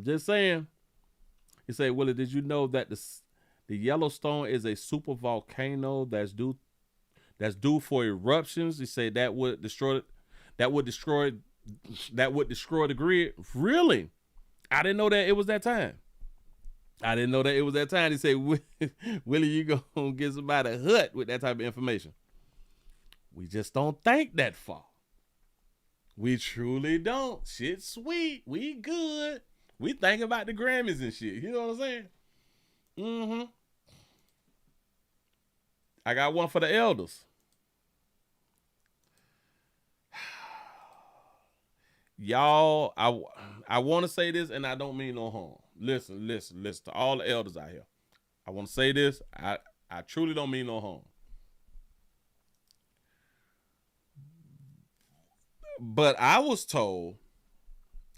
Speaker 3: just saying. He said, Willie, did you know that the Yellowstone is a super volcano that's due for eruptions? He said that would destroy the grid. Really? I didn't know that it was that time. He said, Willie, you gonna get somebody hurt with that type of information. We just don't think that far. We truly don't. Shit's sweet. We good. We think about the Grammys and shit. You know what I'm saying? I got one for the elders. Y'all, I want to say this, and I don't mean no harm. Listen to all the elders out here. I want to say this. I truly don't mean no harm. But I was told,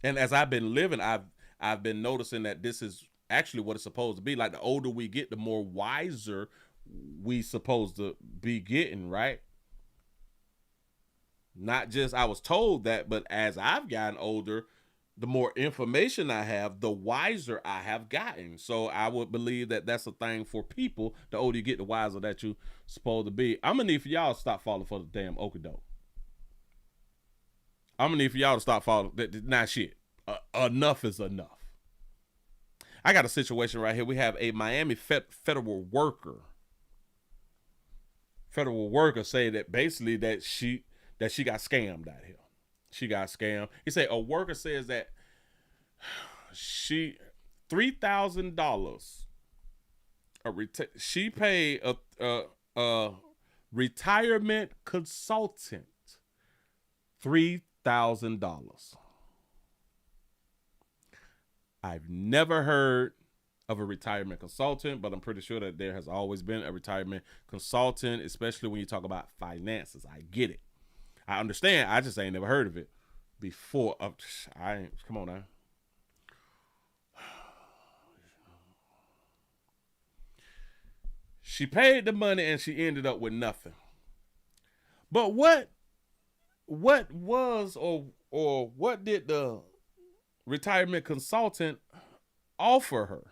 Speaker 3: and as I've been living, I've been noticing that this is actually what it's supposed to be. Like, the older we get, the more wiser we supposed to be getting, right? Not just I was told that, but as I've gotten older, the more information I have, the wiser I have gotten. So I would believe that that's a thing for people. The older you get, the wiser that you supposed to be. I'm gonna need for y'all to stop falling for the damn okadoke. I'm gonna need for y'all to stop falling. Nah, shit. Enough is enough. I got a situation right here. We have a Miami federal worker say that basically that she got scammed out here. She got scammed. He said a worker says that she $3,000. She paid Retirement consultant, $3,000. I've never heard of a retirement consultant, but I'm pretty sure that there has always been a retirement consultant, especially when you talk about finances. I get it. I understand. I just ain't never heard of it before. Come on now. She paid the money and she ended up with nothing. But what was or what did the retirement consultant offer her?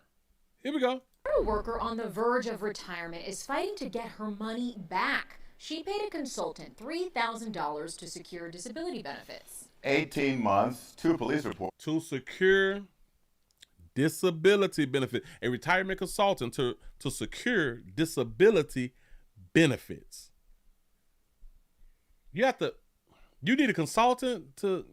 Speaker 3: Here we go.
Speaker 10: A worker on the verge of retirement is fighting to get her money back. She paid a consultant $3,000 to secure disability benefits.
Speaker 11: 18 months, 2 police reports.
Speaker 3: To secure disability benefit. A retirement consultant to secure disability benefits. You need a consultant to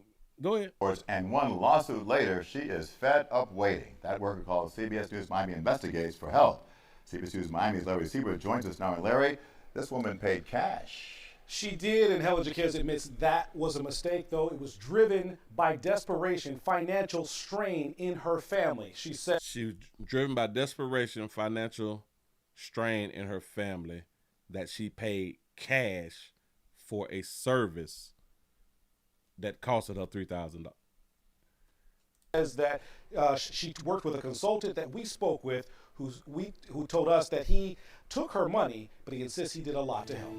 Speaker 3: go ahead.
Speaker 11: And 1 lawsuit later, she is fed up waiting. That worker called CBS News Miami investigates for help. CBS News Miami's Larry Siebert joins us now. And Larry, this woman paid cash.
Speaker 13: She did, and Helen Jaquez admits that was a mistake, though. It was driven by desperation, financial strain in her family. She said
Speaker 3: she was driven by desperation, financial strain in her family, that she paid cash for a service that costed her $3,000.
Speaker 13: Says that she worked with a consultant that we spoke with who told us that he took her money, but he insists he did a lot to help.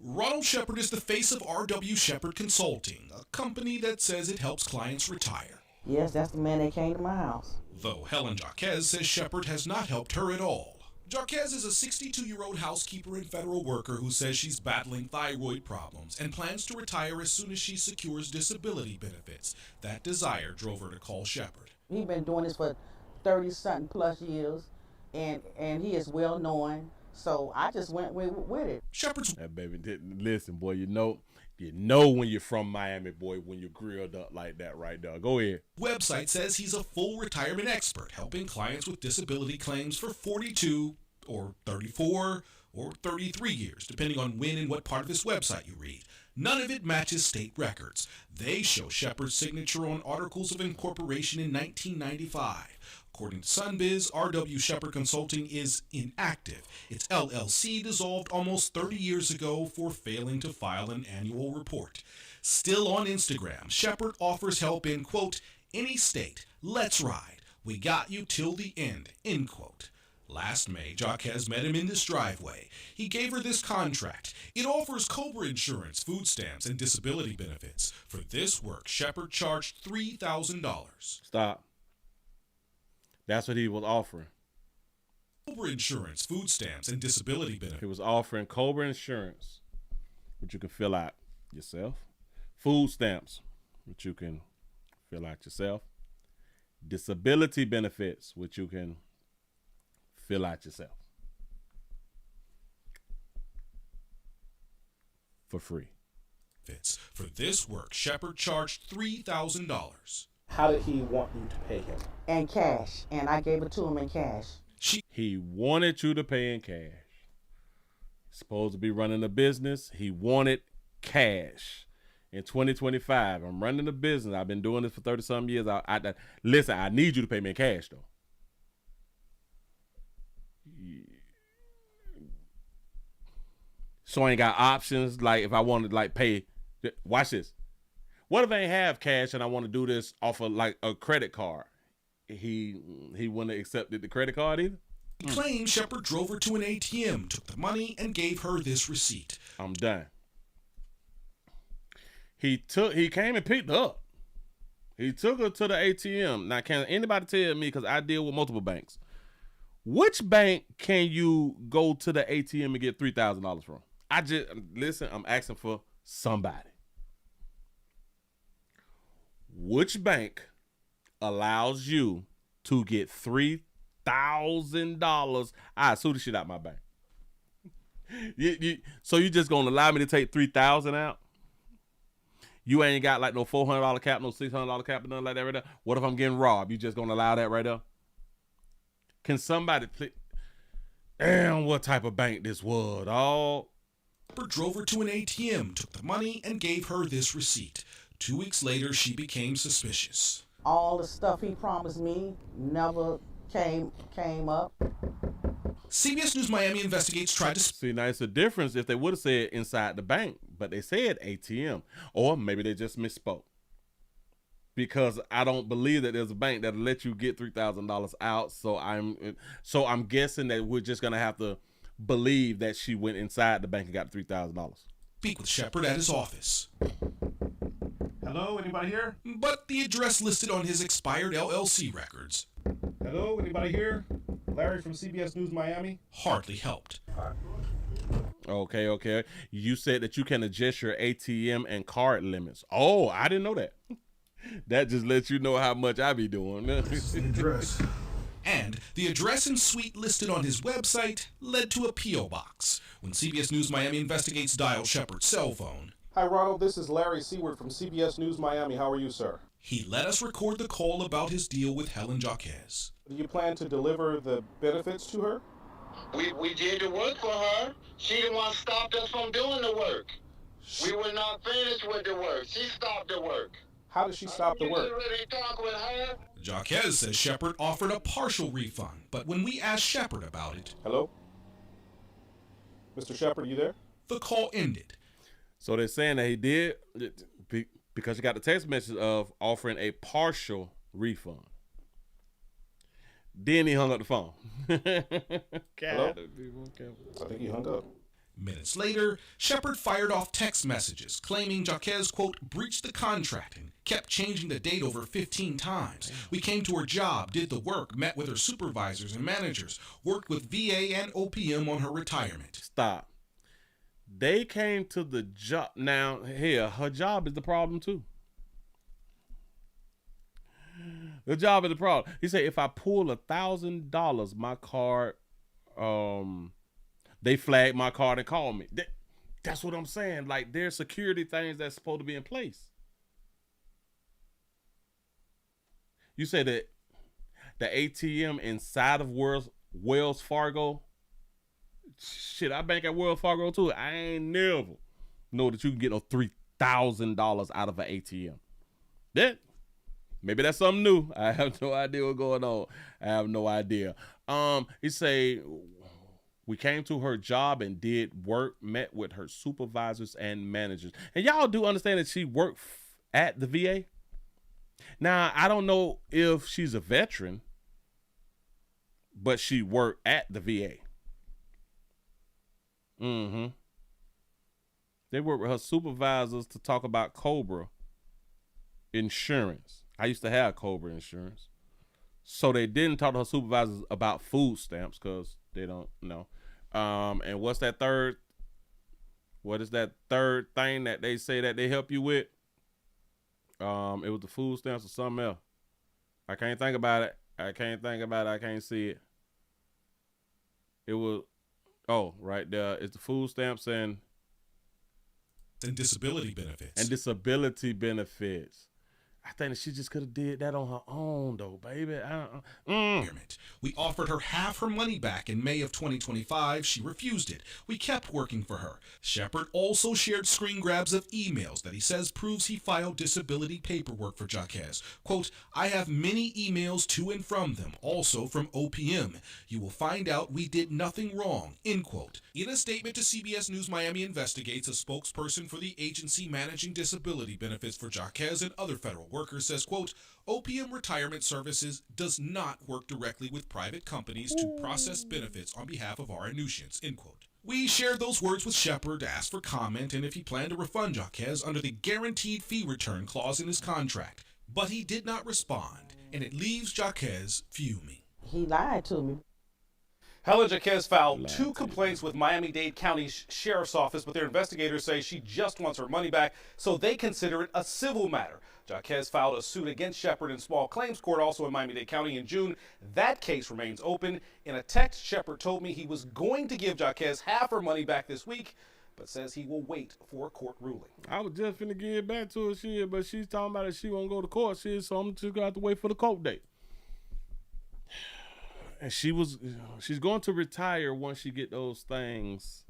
Speaker 14: Ronald Shepard is the face of R.W. Shepard Consulting, a company that says it helps clients retire.
Speaker 25: Yes, that's the man that came to my house.
Speaker 14: Though Helen Jaquez says Shepard has not helped her at all. Jaquez is a 62-year-old housekeeper and federal worker who says she's battling thyroid problems and plans to retire as soon as she secures disability benefits. That desire drove her to call Shepard.
Speaker 25: He's been doing this for 30-something plus years, and he is well known. So I just went with it.
Speaker 14: Shepard's
Speaker 3: that baby didn't listen, boy. You know when you're from Miami, boy, when you're grilled up like that right there. Go ahead.
Speaker 14: Website says he's a full retirement expert, helping clients with disability claims for 42 or 34 or 33 years, depending on when and what part of his website you read. None of it matches state records. They show Shepard's signature on articles of incorporation in 1995. According to Sunbiz, R.W. Shepard Consulting is inactive. Its LLC dissolved almost 30 years ago for failing to file an annual report. Still on Instagram, Shepard offers help in, quote, any state. Let's ride. We got you till the end, end quote. Last May, Jaquez met him in this driveway. He gave her this contract. It offers COBRA insurance, food stamps, and disability benefits. For this work, Shepard charged $3,000.
Speaker 3: Stop. That's what he was offering.
Speaker 14: COBRA insurance, food stamps, and disability benefits.
Speaker 3: He was offering COBRA insurance, which you can fill out yourself. Food stamps, which you can fill out yourself. Disability benefits, which you can fill out yourself. For free.
Speaker 14: For this work, Shepard charged $3,000.
Speaker 13: How did he want you to pay him?
Speaker 25: In cash, and I gave it to him in cash.
Speaker 3: He wanted you to pay in cash. He's supposed to be running a business. He wanted cash. In 2025, I'm running a business. I've been doing this for 30-something years. Listen, I need you to pay me in cash, though. So I ain't got options. Like if I want to pay, watch this. What if I ain't have cash and I want to do this off of like a credit card? He wouldn't have accepted the credit card either.
Speaker 14: He claimed Shepard drove her to an ATM, took the money, and gave her this receipt.
Speaker 3: I'm done. He came and picked her up. He took her to the ATM. Now, can anybody tell me, because I deal with multiple banks, which bank can you go to the ATM and get $3,000 from? I'm asking for somebody. Which bank allows you to get $3,000? I sue the shit out my bank. So you just gonna allow me to take $3,000 out? You ain't got like no $400 cap, no $600 cap, or nothing like that right there. What if I'm getting robbed? You just gonna allow that right there? Can somebody please? Damn, what type of bank this was, dog.
Speaker 14: Shepard drove her to an ATM, took the money, and gave her this receipt. 2 weeks later, she became suspicious.
Speaker 25: All the stuff he promised me never came up.
Speaker 14: CBS News Miami Investigates tried to...
Speaker 3: See, now it's a difference if they would have said inside the bank, but they said ATM. Or maybe they just misspoke. Because I don't believe that there's a bank that'll let you get $3,000 out. So I'm guessing that we're just going to have to believe that she went inside the bank and got $3,000.
Speaker 14: Speak with Shepard at his office.
Speaker 13: Hello, anybody here?
Speaker 14: But the address listed on his expired LLC records.
Speaker 13: Hello, anybody here? Larry from CBS News Miami.
Speaker 14: Hardly helped.
Speaker 3: Okay. You said that you can adjust your ATM and card limits. Oh, I didn't know that. That just lets you know how much I be doing.
Speaker 14: Address. And the address and suite listed on his website led to a P.O. box. When CBS News Miami Investigates dialed Shepard's cell phone.
Speaker 13: Hi, Ronald. This is Larry Seward from CBS News Miami. How are you, sir?
Speaker 14: He let us record the call about his deal with Helen Jaquez.
Speaker 13: Do you plan to deliver the benefits to her?
Speaker 5: We did the work for her. She the one stopped us from doing the work. We were not finished with the work. She stopped the work.
Speaker 13: How did she stop the work?
Speaker 5: You really talk with her?
Speaker 14: Jaquez says Shepard offered a partial refund, but when we asked Shepard about it...
Speaker 13: Hello? Mr. Shepard, are you there?
Speaker 14: The call ended.
Speaker 3: So they're saying that he did because he got the text message of offering a partial refund. Then he hung up the phone.
Speaker 13: Hello? I think he hung up.
Speaker 14: Minutes later, Shepard fired off text messages claiming Jaquez, quote, breached the contract and kept changing the date over 15 times. We came to her job, did the work, met with her supervisors and managers, worked with VA and OPM on her retirement.
Speaker 3: Stop. They came to the job. Now, here, her job is the problem too. The job is the problem. He said, if I pull $1,000, my card, they flag my card and call me. That's what I'm saying. Like, there's security things that's supposed to be in place. You say that the ATM inside of Wells Fargo. Shit, I bank at Wells Fargo too. I ain't never know that you can get no $3,000 out of an ATM. Maybe that's something new. I have no idea what's going on. I have no idea. He say we came to her job and did work, met with her supervisors and managers. And y'all do understand that she worked at the VA? Now, I don't know if she's a veteran, but she worked at the VA. They worked with her supervisors to talk about COBRA insurance. I used to have COBRA insurance. So they didn't talk to her supervisors about food stamps because they don't know. And what is that third thing that they say that they help you with? It was the food stamps or something else. I can't think about it. I can't see it. It was, right there. It's the food stamps and
Speaker 14: disability benefits.
Speaker 3: I think that she just could have did that on her own, though, baby.
Speaker 14: We offered her half her money back in May of 2025. She refused it. We kept working for her. Shepard also shared screen grabs of emails that he says proves he filed disability paperwork for Jaquez. Quote, I have many emails to and from them, also from OPM. You will find out we did nothing wrong, end quote. In a statement to CBS News Miami Investigates, a spokesperson for the agency managing disability benefits for Jaquez and other federal workers says, quote, OPM Retirement Services does not work directly with private companies to process benefits on behalf of our annuitants, end quote. We shared those words with Shepard, asked for comment, and if he planned to refund Jaquez under the guaranteed fee return clause in his contract. But he did not respond, and it leaves Jaquez fuming.
Speaker 25: He lied to me.
Speaker 13: Helen Jaquez filed 2 complaints with Miami-Dade County Sheriff's Office, but their investigators say she just wants her money back, so they consider it a civil matter. Jaquez filed a suit against Shepard in small claims court, also in Miami-Dade County in June. That case remains open. In a text, Shepard told me he was going to give Jaquez half her money back this week, but says he will wait for a court ruling.
Speaker 3: I was just finna give it back to her, but she's talking about it. She won't go to court, so I'm just gonna have to wait for the court date. And she's going to retire once she get those things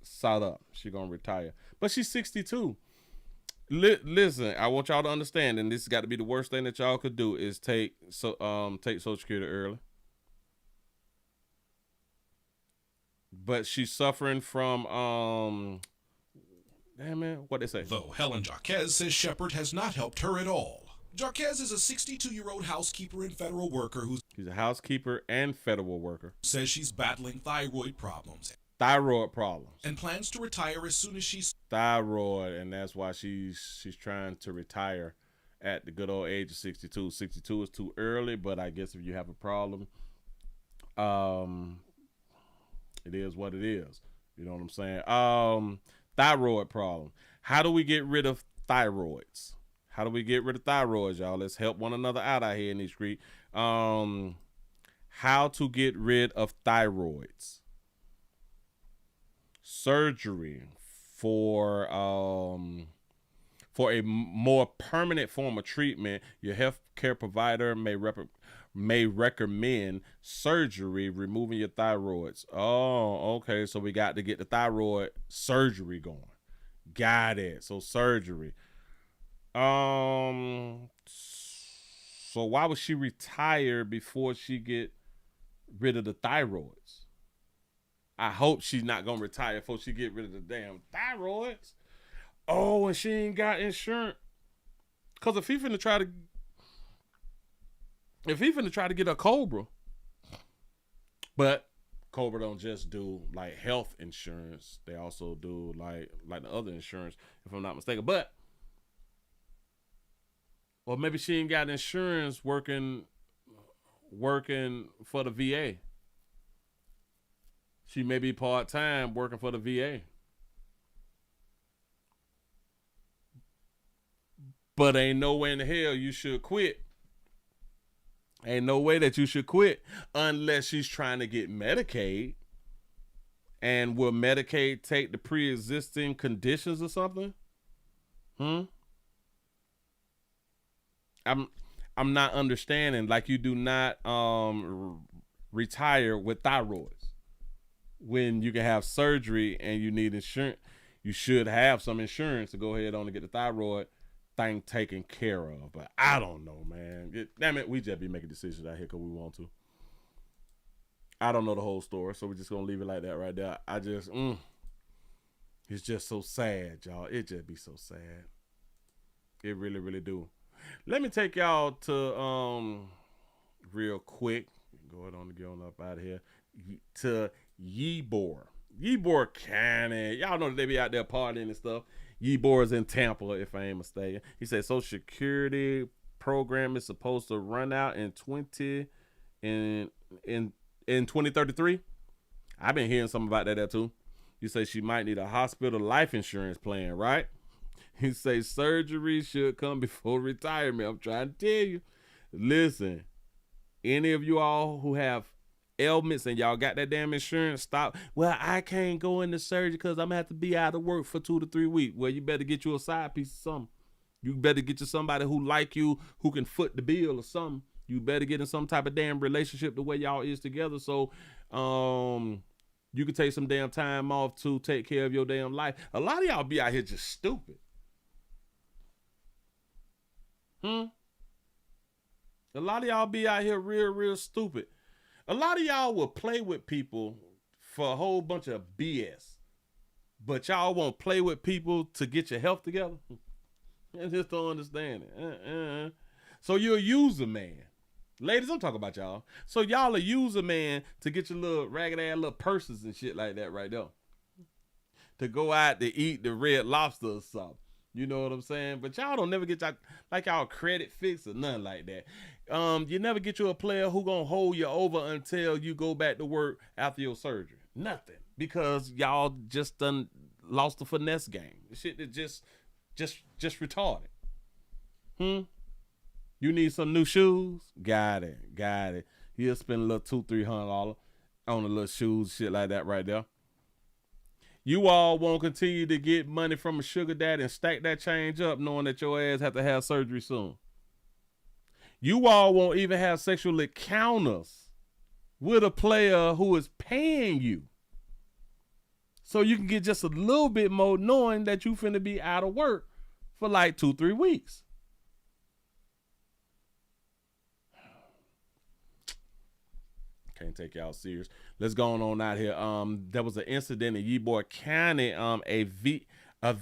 Speaker 3: set up. She's going to retire. But she's 62. Listen, I want y'all to understand, and this has got to be the worst thing that y'all could do, is take Social Security early. But she's suffering from damn it, what they say?
Speaker 14: Though Helen Jaquez says Shepard has not helped her at all. Jaquez is a 62-year-old housekeeper and federal worker
Speaker 3: She's a housekeeper and federal worker.
Speaker 14: Says she's battling thyroid problems.
Speaker 3: And
Speaker 14: plans to retire as soon as she's
Speaker 3: thyroid, and that's why she's trying to retire at the good old age of 62. 62 is too early, but I guess if you have a problem, it is what it is. You know what I'm saying? Thyroid problem. How do we get rid of thyroids? How do we get rid of thyroids, y'all? Let's help one another out here in these streets. How to get rid of thyroids. Surgery for a more permanent form of treatment. Your healthcare provider may recommend surgery removing your thyroids. Oh, okay. So we got to get the thyroid surgery going. Got it. So surgery. So why would she retire before she get rid of the thyroids? I hope she's not gonna retire before she get rid of the damn thyroids. Oh, and she ain't got insurance. Cause if he finna try to get a Cobra, but Cobra don't just do like health insurance. They also do like the other insurance, if I'm not mistaken. But or maybe she ain't got insurance working for the VA. She may be part-time working for the VA. But ain't no way in the hell you should quit. Ain't no way that you should quit unless she's trying to get Medicaid. And will Medicaid take the pre-existing conditions or something? I'm not understanding. Like, you do not retire with thyroids. When you can have surgery and you need insurance, you should have some insurance to go ahead on and get the thyroid thing taken care of. But I don't know, man. Damn it, we just be making decisions out here because we want to. I don't know the whole story, so we're just going to leave it like that right there. I just, it's just so sad, y'all. It just be so sad. It really, really do. Let me take y'all to, real quick, go ahead on and get on up out of here, to Ybor County. Y'all know that they be out there partying and stuff. Ybor is in Tampa, if I ain't mistaken. He said Social Security program is supposed to run out in 2033. I've been hearing something about that there too. You say she might need a hospital life insurance plan, right? He say surgery should come before retirement. I'm trying to tell you. Listen, any of you all who have ailments and y'all got that damn insurance, stop. Well, I can't go into surgery because I'm gonna have to be out of work for 2 to 3 weeks. Well, you better get you a side piece of something. You better get you somebody who like you, who can foot the bill or something. You better get in some type of damn relationship the way y'all is together, so you can take some damn time off to take care of your damn life. A lot of y'all be out here just stupid. A lot of y'all be out here real stupid. A lot of y'all will play with people for a whole bunch of BS, but y'all won't play with people to get your health together. I just don't understand it. So you're a user man. Ladies, I'm talking about y'all. So y'all a user man to get your little ragged ass little purses and shit like that right there. To go out to eat the Red Lobster or something. You know what I'm saying? But y'all don't never get y'all credit fixed or nothing like that. You never get you a player who gonna hold you over until you go back to work after your surgery. Nothing. Because y'all just done lost the finesse game. The shit that just retarded. You need some new shoes? Got it. He'll spend a little $200-300 on the little shoes, shit like that right there. You all won't continue to get money from a sugar daddy and stack that change up knowing that your ass have to have surgery soon. You all won't even have sexual encounters with a player who is paying you. So you can get just a little bit more knowing that you finna be out of work for like 2-3 weeks. Can't take y'all serious. Let's go on out here. There was an incident in Ybor County. A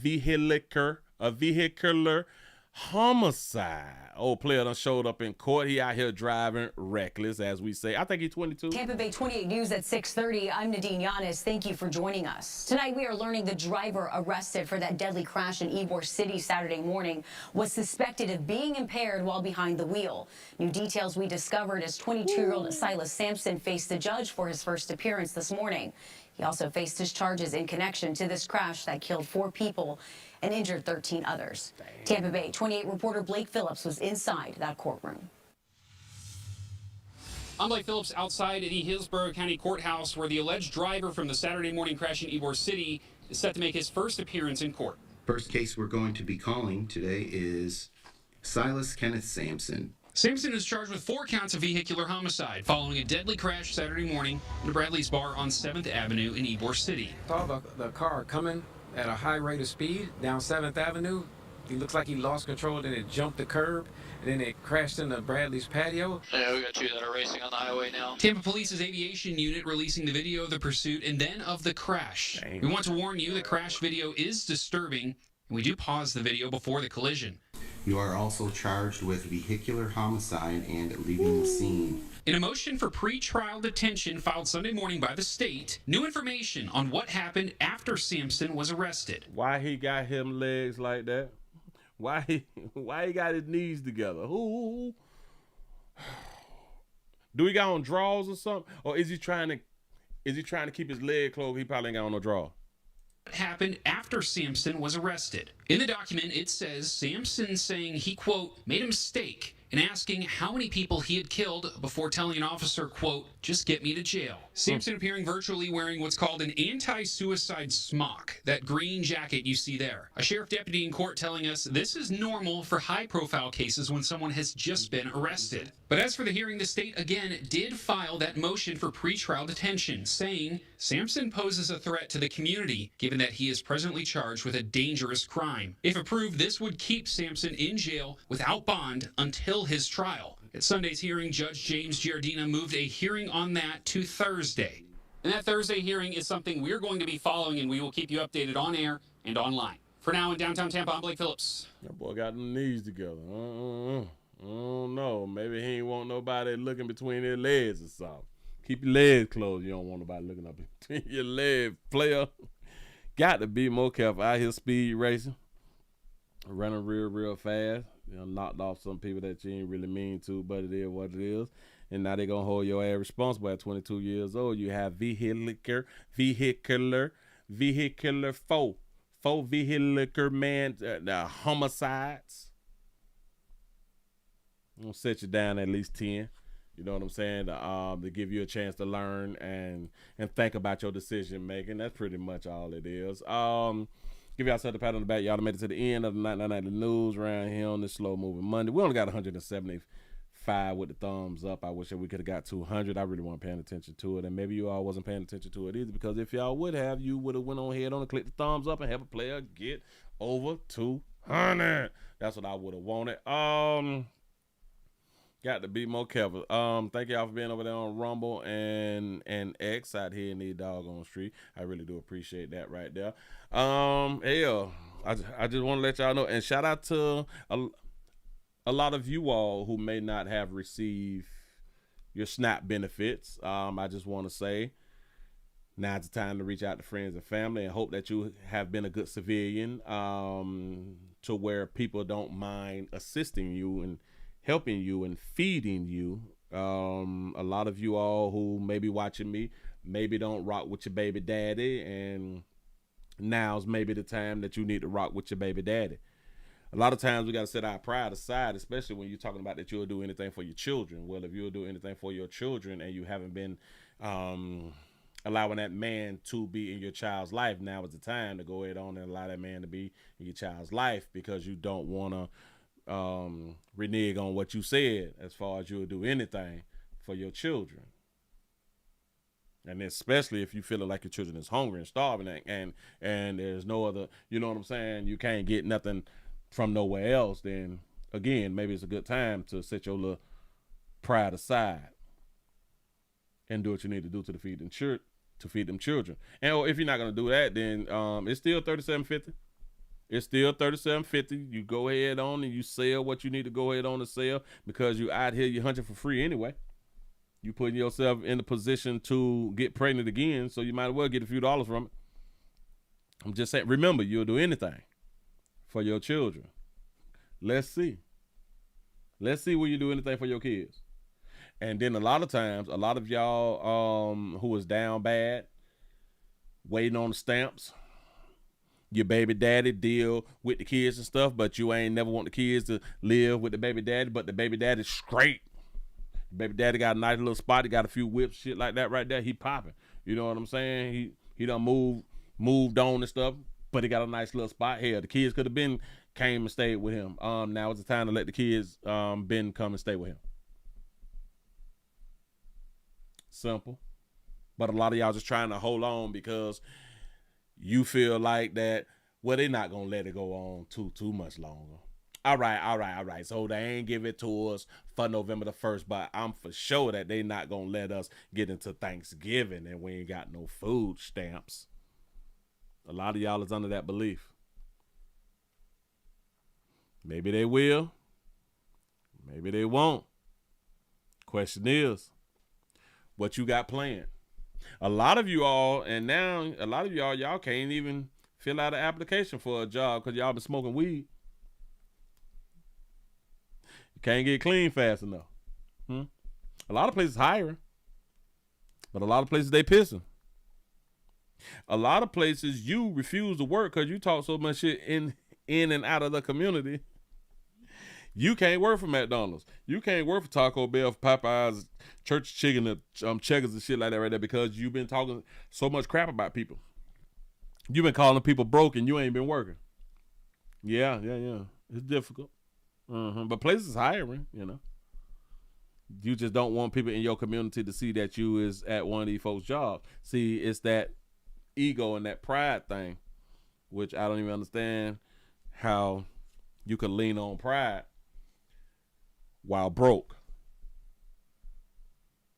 Speaker 3: vehicular homicide. Old player done showed up in court. He out here driving reckless, as we say. I think he's 22.
Speaker 12: Tampa Bay 28 News at 6:30. I'm Nadine Yanis. Thank you for joining us. Tonight we are learning the driver arrested for that deadly crash in Ybor City Saturday morning was suspected of being impaired while behind the wheel. New details we discovered as 22-year-old Silas Sampson faced the judge for his first appearance this morning. He also faced his charges in connection to this crash that killed 4 people and injured 13 others. Tampa Bay 28 reporter Blake Phillips was inside that courtroom.
Speaker 15: I'm Blake Phillips outside the Hillsborough County Courthouse, where the alleged driver from the Saturday morning crash in Ybor City is set to make his first appearance in court.
Speaker 16: First case we're going to be calling today is Silas Kenneth Sampson.
Speaker 15: Sampson is charged with 4 counts of vehicular homicide following a deadly crash Saturday morning at Bradley's Bar on 7th Avenue in Ybor City.
Speaker 18: Saw the car coming at a high rate of speed down 7th Avenue. He looks like he lost control, then it jumped the curb, and then it crashed into Bradley's patio.
Speaker 15: Yeah, we got 2 that are racing on the highway now. Tampa Police's aviation unit releasing the video of the pursuit and then of the crash. We want to warn you the crash video is disturbing, and we do pause the video before the collision.
Speaker 16: You are also charged with vehicular homicide and leaving the scene.
Speaker 15: In a motion for pre-trial detention filed Sunday morning by the state, new information on what happened after Sampson was arrested.
Speaker 3: Why he got him legs like that? Why he got his knees together? Who? Do he got on drawers or something? Or is he trying to keep his leg closed? He probably ain't got on no draw.
Speaker 15: What happened after Sampson was arrested? In the document, it says Sampson saying he, quote, made a mistake and asking how many people he had killed before telling an officer, quote, just get me to jail. Sampson appearing virtually wearing what's called an anti-suicide smock, that green jacket you see there. A sheriff deputy in court telling us this is normal for high-profile cases when someone has just been arrested. But as for the hearing, the state again did file that motion for pretrial detention, saying Sampson poses a threat to the community, given that he is presently charged with a dangerous crime. If approved, this would keep Sampson in jail without bond until his trial. At Sunday's hearing, Judge James Giardina moved a hearing on that to Thursday. And that Thursday hearing is something we're going to be following, and we will keep you updated on air and online. For now, in downtown Tampa, I'm Blake Phillips.
Speaker 3: That boy got them knees together. I don't know. Maybe he ain't want nobody looking between their legs or something. Keep your legs closed. You don't want nobody looking up between your legs, player. Got to be more careful out here speed racing. Running real fast. You know, knocked off some people that you ain't really mean to, but it is what it is. And now they're going to hold your ass responsible at 22 years old. You have vehicular four vehicular homicides. I'm going to set you down at least 10. You know what I'm saying? To give you a chance to learn and think about your decision making. That's pretty much all it is. Give y'all a pat on the back. Y'all made it to the end of the night news around here on this slow moving Monday. We only got 175 with the thumbs up. I wish that we could have got 200. I really wasn't paying attention to it, and maybe you all wasn't paying attention to it either, because if y'all would have, you would have went on ahead and clicked the thumbs up and have a player get over 200. That's what I would have wanted. Got to be more careful. Thank y'all for being over there on Rumble and X out here in the doggone street. I really do appreciate that right there. Hell, I just want to let y'all know, and shout out to a lot of you all who may not have received your SNAP benefits. I just want to say now's the time to reach out to friends and family, and hope that you have been a good civilian, to where people don't mind assisting you and helping you and feeding you. A lot of you all who may be watching me maybe don't rock with your baby daddy, and now's maybe the time that you need to rock with your baby daddy. A lot of times we got to set our pride aside, especially when you're talking about that you'll do anything for your children. Well, if you'll do anything for your children and you haven't been allowing that man to be in your child's life, now is the time to go ahead on and allow that man to be in your child's life, because you don't want to renege on what you said as far as you'll do anything for your children. And especially if you feel like your children is hungry and starving and there's no other, you know what I'm saying, you can't get nothing from nowhere else, then again, maybe it's a good time to set your little pride aside and do what you need to do to feed them children. And if you're not gonna do that, then it's still $37.50. It's still $37.50. You go ahead on and you sell what you need to go ahead on and sell, because you out here, you're hunting for free anyway. You putting yourself in the position to get pregnant again, so you might as well get a few dollars from it. I'm just saying, remember, you'll do anything for your children. Let's see. Let's see will you do anything for your kids. And then a lot of times, a lot of y'all who is down bad, waiting on the stamps, your baby daddy deal with the kids and stuff, but you ain't never want the kids to live with the baby daddy, but the baby daddy's straight. Baby daddy got a nice little spot. He got a few whips, shit like that right there. He popping. You know what I'm saying? He done moved on and stuff, but he got a nice little spot here. The kids could have been came and stayed with him. Now it's the time to let the kids come and stay with him. Simple. But a lot of y'all just trying to hold on because you feel like that, well, they're not gonna let it go on too much longer. All right. So they ain't give it to us for November the 1st, but I'm for sure that they not gonna let us get into Thanksgiving and we ain't got no food stamps. A lot of y'all is under that belief. Maybe they will. Maybe they won't. Question is, what you got planned? A lot of you all, and now a lot of y'all can't even fill out an application for a job because y'all been smoking weed. Can't get clean fast enough. A lot of places hiring, but a lot of places they pissing. A lot of places you refuse to work because you talk so much shit in and out of the community. You can't work for McDonald's. You can't work for Taco Bell, Popeyes, Church Chicken, Checkers and shit like that right there because you've been talking so much crap about people. You've been calling people broke and you ain't been working. Yeah. It's difficult. But places hiring, you know. You just don't want people in your community to see that you is at one of these folks' jobs. See, it's that ego and that pride thing, which I don't even understand how you could lean on pride while broke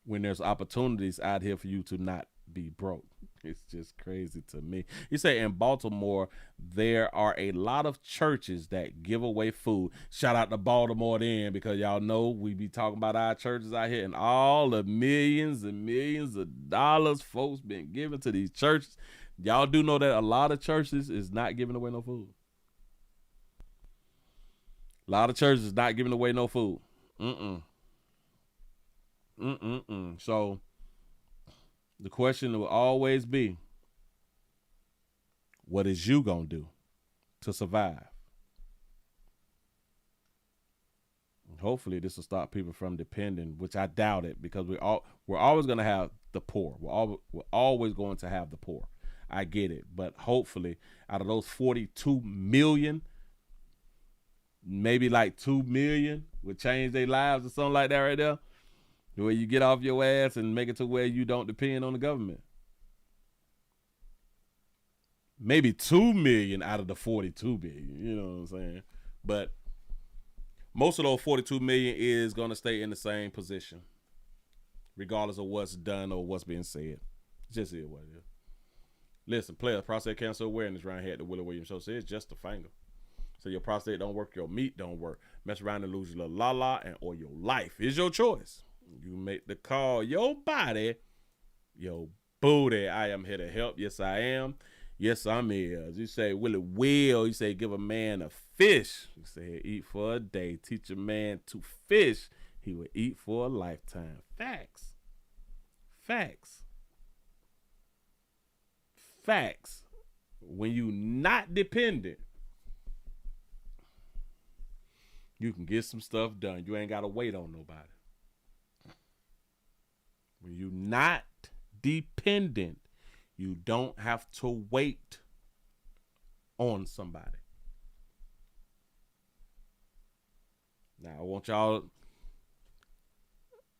Speaker 3: when there's opportunities out here for you to not be broke. It's just crazy to me. You say in Baltimore, there are a lot of churches that give away food. Shout out to Baltimore then, because y'all know we be talking about our churches out here and all the millions and millions of dollars folks been giving to these churches. Y'all do know that a lot of churches is not giving away no food. A lot of churches is not giving away no food. So the question will always be, what is you gonna do to survive? And hopefully this will stop people from depending, which I doubt it, because we're always gonna have the poor. We're always going to have the poor. I get it, but hopefully out of those 42 million, maybe like 2 million would change their lives or something like that right there. Where you get off your ass and make it to where you don't depend on the government. Maybe 2 million out of the 42 billion, you know what I'm saying? But most of those 42 million is going to stay in the same position, regardless of what's done or what's being said. Just is what it is. Listen, players, prostate cancer awareness right here at the Willie Williams Show says just a finger. So your prostate don't work, your meat don't work. Mess around and lose your little la-la or your life is your choice. You make the call, your body, your booty. I am here to help. Yes, I am. Yes, I'm here. You say, Willie will. You say, give a man a fish. You say, eat for a day. Teach a man to fish. He will eat for a lifetime. Facts. When you not dependent, you can get some stuff done. You ain't got to wait on nobody. When you're not dependent, you don't have to wait on somebody. Now I want y'all,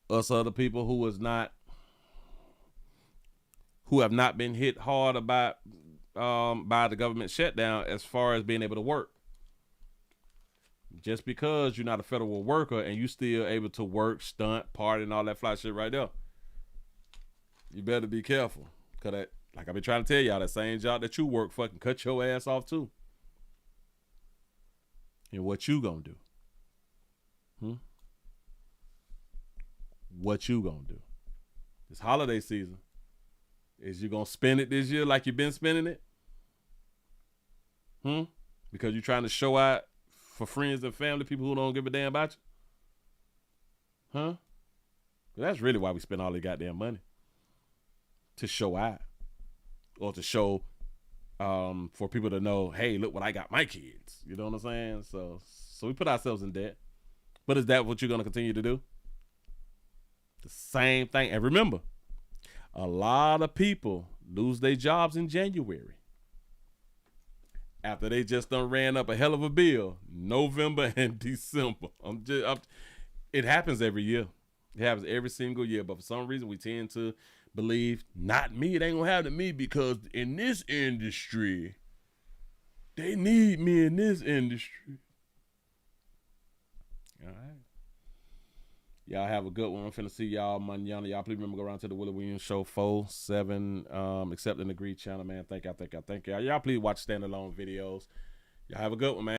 Speaker 3: us other people who have not been hit hard by the government shutdown as far as being able to work. Just because you're not a federal worker and you still able to work, stunt, party, and all that fly shit right there, you better be careful. Cause that, like I've been trying to tell y'all, that same job that you work fucking cut your ass off too. And what you gonna do? What you gonna do? This holiday season, is you gonna spend it this year like you've been spending it? Because you're trying to show out for friends and family, people who don't give a damn about you? That's really why we spend all the goddamn money. To show out. Or to show for people to know, hey, look what I got my kids. You know what I'm saying? So we put ourselves in debt. But is that what you're gonna continue to do? The same thing. And remember, a lot of people lose their jobs in January. After they just done ran up a hell of a bill, November and December. It happens every year. It happens every single year. But for some reason, we tend to believe, not me. It ain't gonna happen to me because in this industry, they need me in this industry. All right. Y'all have a good one. I'm finna see y'all manana. Y'all please remember, go around to the Willie Williams Show 47 Accept and Agree channel, man. Thank y'all. Y'all please watch standalone videos. Y'all have a good one, man.